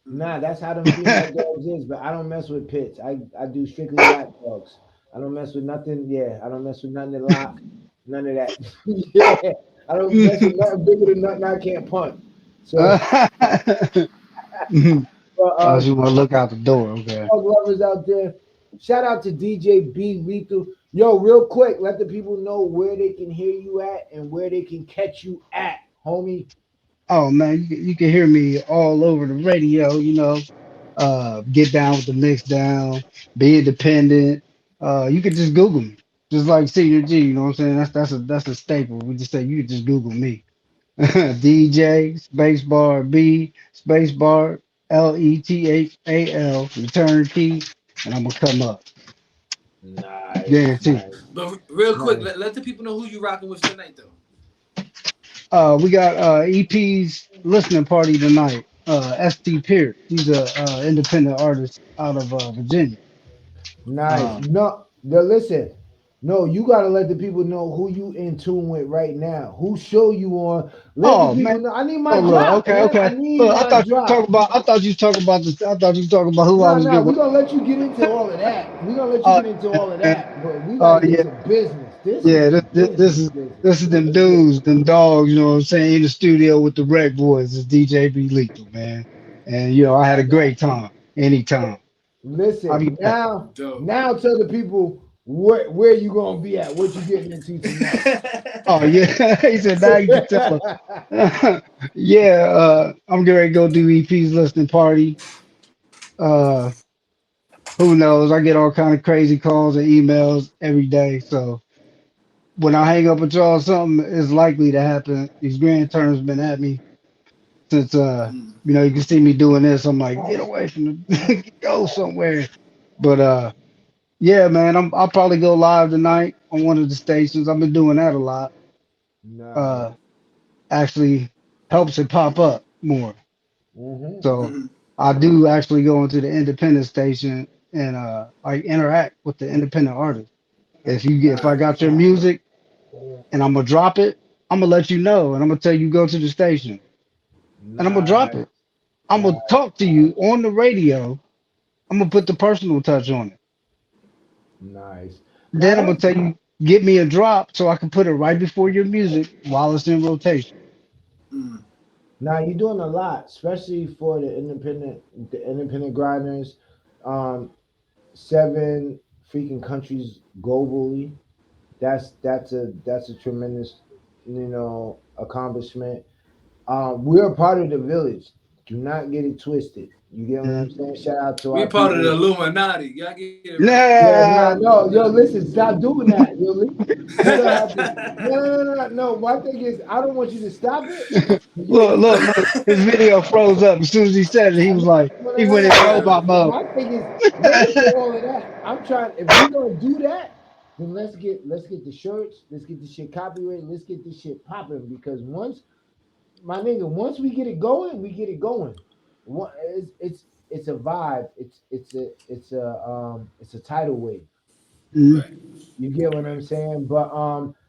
Speaker 8: Nah, that's how them female dogs is, but I don't mess with pits. I do strictly lap dogs. I don't mess with nothing. Yeah, I don't mess with nothing that lock. None of that. Yeah, I don't mess with nothing bigger than nothing I can't punt. So, but,
Speaker 7: Oh, she want to look out the door. Okay.
Speaker 8: dog lovers out there, shout out to DJ B Lethal. Yo, real quick, let the people know where they can hear you at and where they can catch you at, homie.
Speaker 7: Oh man, you can hear me all over the radio. Get down with the mix down, be independent. You could just Google me, just like Senior G. You know what I'm saying? That's a staple. We just say you could just Google me, DJ spacebar B spacebar LETHAL return key, and I'm gonna come up.
Speaker 8: Nice,
Speaker 7: Guarantee.
Speaker 8: nice,
Speaker 9: But real quick,
Speaker 8: nice.
Speaker 9: let the people know who you rocking with tonight, though.
Speaker 7: We got EP's listening party tonight. ST Pierce, he's a independent artist out of Virginia.
Speaker 8: Nice.
Speaker 7: Um,
Speaker 8: No, listen. No, you gotta let the people know who you in tune with right now. Who show you on? Let the
Speaker 7: oh man.
Speaker 8: people know. I need my
Speaker 7: Oh look,
Speaker 8: drop,
Speaker 7: okay,
Speaker 8: man. I
Speaker 7: okay.
Speaker 8: need
Speaker 7: Look, I
Speaker 8: my
Speaker 7: thought you were talking
Speaker 8: drop.
Speaker 7: about. I thought you was talking about this. I thought you was talking about who I
Speaker 8: No,
Speaker 7: was
Speaker 8: no,
Speaker 7: getting
Speaker 8: we're
Speaker 7: with.
Speaker 8: gonna let you get into all of that. We're gonna let you
Speaker 7: Oh
Speaker 8: get into all of
Speaker 7: yeah,
Speaker 8: that, but we
Speaker 7: oh
Speaker 8: gotta get
Speaker 7: yeah,
Speaker 8: to business. This is
Speaker 7: yeah.
Speaker 8: the
Speaker 7: This
Speaker 8: business,
Speaker 7: is
Speaker 8: business.
Speaker 7: this is them
Speaker 8: Let's get
Speaker 7: dudes, them dogs. You know what I'm saying? In the studio with the Rec Boys, it's DJ B Lethal, man. And I had a great time. Anytime. I'll be
Speaker 8: listen
Speaker 7: back.
Speaker 8: now.
Speaker 9: Dope.
Speaker 8: Now tell the people where you gonna be at, what you getting into tonight.
Speaker 7: Oh yeah, he said now you can tell her. Yeah, I'm getting ready to go do EP's listening party. Uh, who knows? I get all kind of crazy calls and emails every day. So when I hang up with y'all, something is likely to happen. These grand terms been at me since you can see me doing this. I'm like, get away from the go somewhere. But yeah, man, I'll probably go live tonight on one of the stations. I've been doing that a lot.
Speaker 8: Nice.
Speaker 7: Uh, actually helps it pop up more.
Speaker 8: Mm-hmm.
Speaker 7: So I do actually go into the independent station and like interact with the independent artists. If I got your music and I'm gonna drop it, I'm gonna let you know and I'm gonna tell you go to the station and I'm gonna drop
Speaker 8: Nice,
Speaker 7: it. I'm
Speaker 8: nice,
Speaker 7: gonna talk to you on the radio. I'm gonna put the personal touch on it.
Speaker 8: nice. Now
Speaker 7: Then I'm gonna tell you get me a drop so I can put it right before your music while it's in rotation.
Speaker 8: Now you're doing a lot, especially for the independent grinders. Um, 7 freaking countries globally. That's a tremendous, accomplishment. We're a part of the village. Do not get it twisted. You get what I'm
Speaker 7: Mhm.
Speaker 8: saying? Shout out to
Speaker 9: We
Speaker 8: our
Speaker 9: part of the
Speaker 8: people.
Speaker 9: Illuminati. Y'all get it right.
Speaker 8: Yeah,
Speaker 7: Nah,
Speaker 8: nah, no, yo, listen, stop doing that. Yo, listen, you don't have to. No. My thing is, I don't want you to stop it. But
Speaker 7: look. His video froze up as soon as he said it. He was like, he went in robot mode.
Speaker 8: My thing is, let me do all of that. I'm trying. If we're gonna do that, then let's get the shirts. Let's get this shit copyrighted. Let's get this shit popping because once we get it going, we get it going. It's a vibe. It's a tidal wave.
Speaker 7: Mhm.
Speaker 9: Right.
Speaker 8: You get what I'm saying? But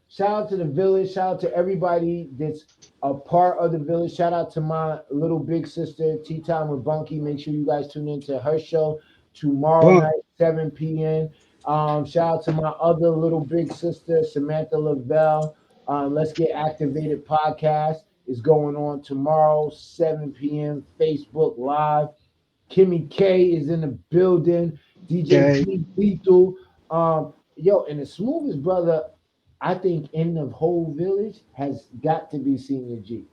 Speaker 8: shout out to the village. Shout out to everybody that's a part of the village. Shout out to my little big sister, Tea Time with Bunky. Make sure you guys tune into her show tomorrow
Speaker 7: Bunk.
Speaker 8: night, 7 p.m. Shout out to my other little big sister, Samantha Lavelle. Let's Get Activated podcast is going on tomorrow, 7 p.m. Facebook Live. Kimmy K is in the building. DJ
Speaker 7: Okay.
Speaker 8: B Lethal. Yo, and the smoothest brother, I think, in the whole village has got to be Senior G.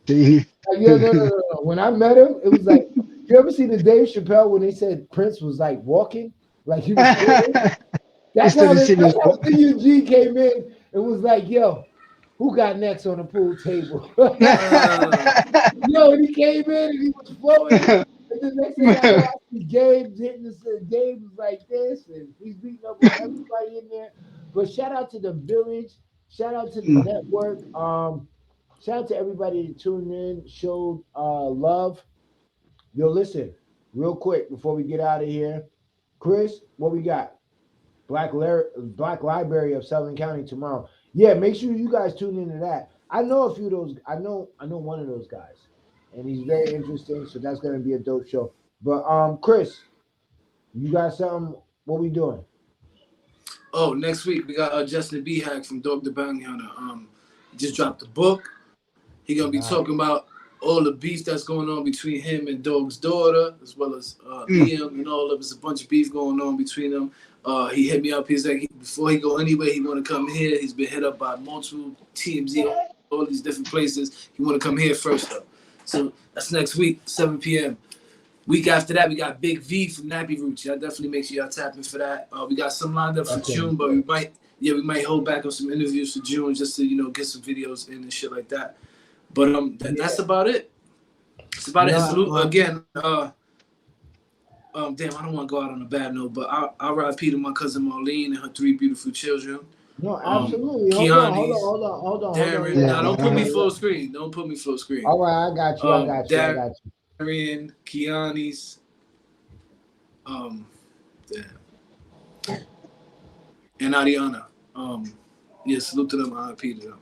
Speaker 7: See?
Speaker 8: Like, yo, no. When I met him, it was like, you ever see the Dave Chappelle when they said Prince was like walking, like he was floating?
Speaker 7: Instead of sitting
Speaker 8: That's how
Speaker 7: there.
Speaker 8: Senior G came in and was like, yo, who got next on the pool table? Yo, and he came in and he was floating. And the next thing I know, I see James hitting this. James was like this, and he's beating up on everybody in there. But shout out to the village. Shout out to the network. Shout out to everybody that tuned in, showed love. Yo, listen, real quick before we get out of here, Chris, what we got? Black Library of Southern County tomorrow. Yeah, make sure you guys tune into that. I know a few of those. I know one of those guys, and he's very interesting. So that's gonna be a dope show. But Chris, you got something? What we doing?
Speaker 9: Oh, next week we got Justin B. Hack from Dog the Bounty Hunter. Just dropped the book. He gonna be talking about all the beef that's going on between him and Dog's daughter, as well as Liam and all of. There's a bunch of beef going on between them. He hit me up. He's like, before he go anywhere, he want to come here. He's been hit up by multiple TMZ, all these different places. He want to come here first though. So that's next week, 7 p.m. Week after that, we got Big V from Nappy Roots. Y'all definitely make sure y'all tap in for that. We got some lined up for June, but we might hold back on some interviews for June just to get some videos in and shit like that. But that's about it. It's about it. And salute again. Damn, I don't want to go out on a bad note, but I'll RIP to my cousin Marlene and her 3 beautiful children.
Speaker 8: No, absolutely. Hold on.
Speaker 9: Darren, don't put me full screen. Don't put me full screen.
Speaker 8: All right, I got you. I got you.
Speaker 9: Darren, Kiani's, and Ariana. Salute to them. RIP to them.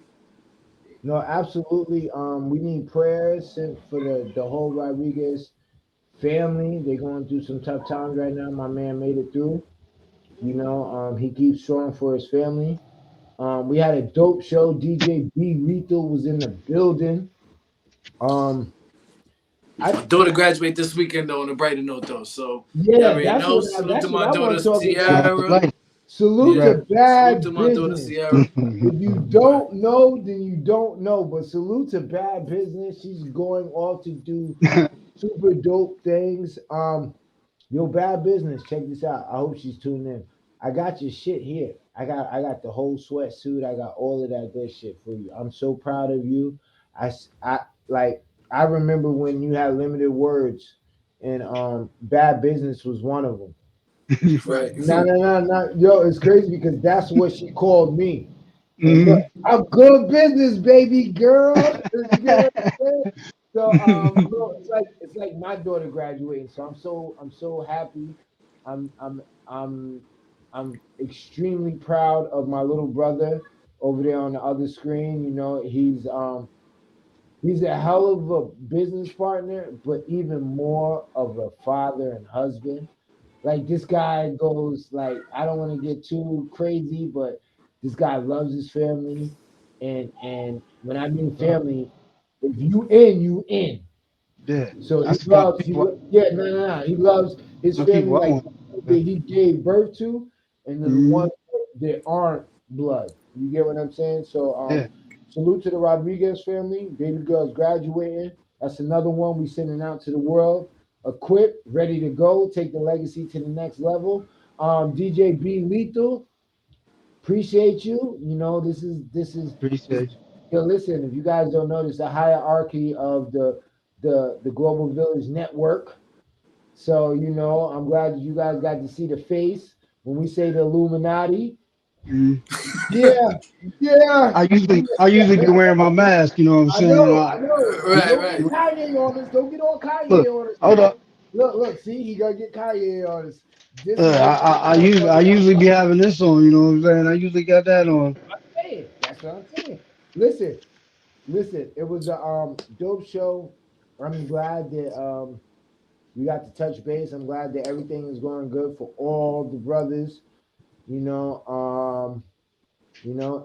Speaker 8: No, absolutely. We need prayers for the whole Rodriguez family. They're going through some tough times right now. My man made it through. He keeps strong for his family. We had a dope show. DJ B Lethal was in the building.
Speaker 9: My daughter graduated this weekend though on a brighter note though. So
Speaker 8: salute
Speaker 9: to my daughter Sierra.
Speaker 8: Salute to Bad
Speaker 9: Salute to my daughter
Speaker 8: Business.
Speaker 9: Sierra.
Speaker 8: If you don't know, then you don't know. But salute to Bad Business. She's going off to do super dope things. Bad Business, check this out. I hope she's tuned in. I got your shit here. I got the whole sweatsuit. I got all of that good shit for you. I'm so proud of you. I remember when you had limited words, and Bad Business was one of them.
Speaker 9: Right.
Speaker 8: No. Yo, it's crazy because that's what she called me. Look, I'm good business, baby girl. So it's like my daughter graduating. So I'm so happy. I'm extremely proud of my little brother over there on the other screen. He's a hell of a business partner, but even more of a father and husband. Like this guy goes like, I don't want to get too crazy, but this guy loves his family, and when I mean family, if you in, you in.
Speaker 7: Yeah.
Speaker 8: So he loves, he loves his family like that he gave birth to, and then the ones that aren't blood. You get what I'm saying? So salute to the Rodriguez family. Baby girl's graduating. That's another one we sending out to the world. Equipped, ready to go, take the legacy to the next level. DJ B Lethal, appreciate you. This is
Speaker 7: Appreciate you.
Speaker 8: Yo, listen, if you guys don't know, there's a hierarchy of the Global Village Network. So, I'm glad that you guys got to see the face when we say the Illuminati.
Speaker 7: Mm.
Speaker 8: Yeah, yeah.
Speaker 7: I usually be wearing my mask. You know what I'm
Speaker 8: I
Speaker 7: saying?
Speaker 8: know, I know.
Speaker 9: Right,
Speaker 8: Don't
Speaker 9: right.
Speaker 8: get Kanye on us. Don't get all Kanye
Speaker 7: Look,
Speaker 8: on us.
Speaker 7: hold up.
Speaker 8: Look. See, he gonna get Kanye on us. Disrespect.
Speaker 7: I usually be having this on. You know what I'm saying? I usually got that on.
Speaker 8: That's what I'm saying. Listen. It was a dope show. I'm glad that we got to touch base. I'm glad that everything is going good for all the brothers. You know,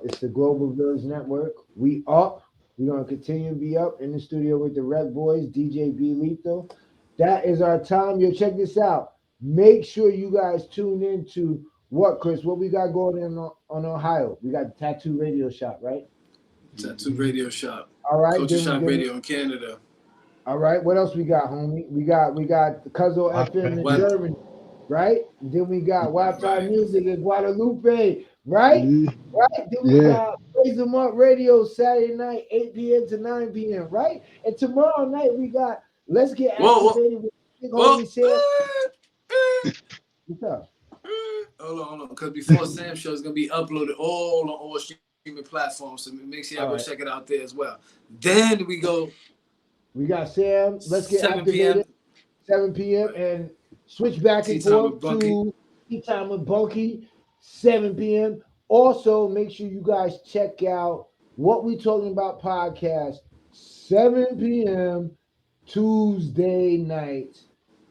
Speaker 8: it's the Global Village Network. We up. We're gonna continue to be up in the studio with the RecBoys, DJ B Lethal. That is our time. Yo, check this out. Make sure you guys tune in to what, Chris? What we got going on Ohio? We got the Tattoo Radio Shop, right?
Speaker 9: Tattoo Radio Shop.
Speaker 8: All right.
Speaker 9: Culture Shock Radio in Canada.
Speaker 8: All right. What else we got, homie? We got the Cuzzo FM in Germany, right? Then we got Wi-Fi Music in Guadalupe, right? Right. Then we got Raise 'em Up Radio Saturday night, 8 p.m. to 9 p.m. Right? And tomorrow night we got Let's Get Activated with big homie Sam. What's up?
Speaker 9: Hold on. Because before Sam's show is gonna be uploaded all on all streaming platforms, so make sure y'all go check it out there as well. Then we go.
Speaker 8: We got Sam. Let's Get
Speaker 9: 7
Speaker 8: Activated.
Speaker 9: p.m.
Speaker 8: 7 p.m. and switch back and forth to Tea Time with Bunky, 7 p.m. Also, make sure you guys check out What We Talking About podcast, 7 p.m. Tuesday night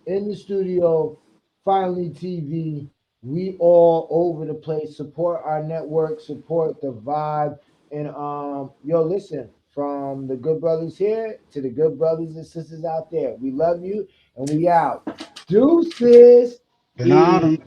Speaker 8: in the studio. Finally TV. We all over the place. Support our network, support the vibe. And yo, listen, from the good brothers here to the good brothers and sisters out there. We love you and we out. Deuces.
Speaker 7: Good night.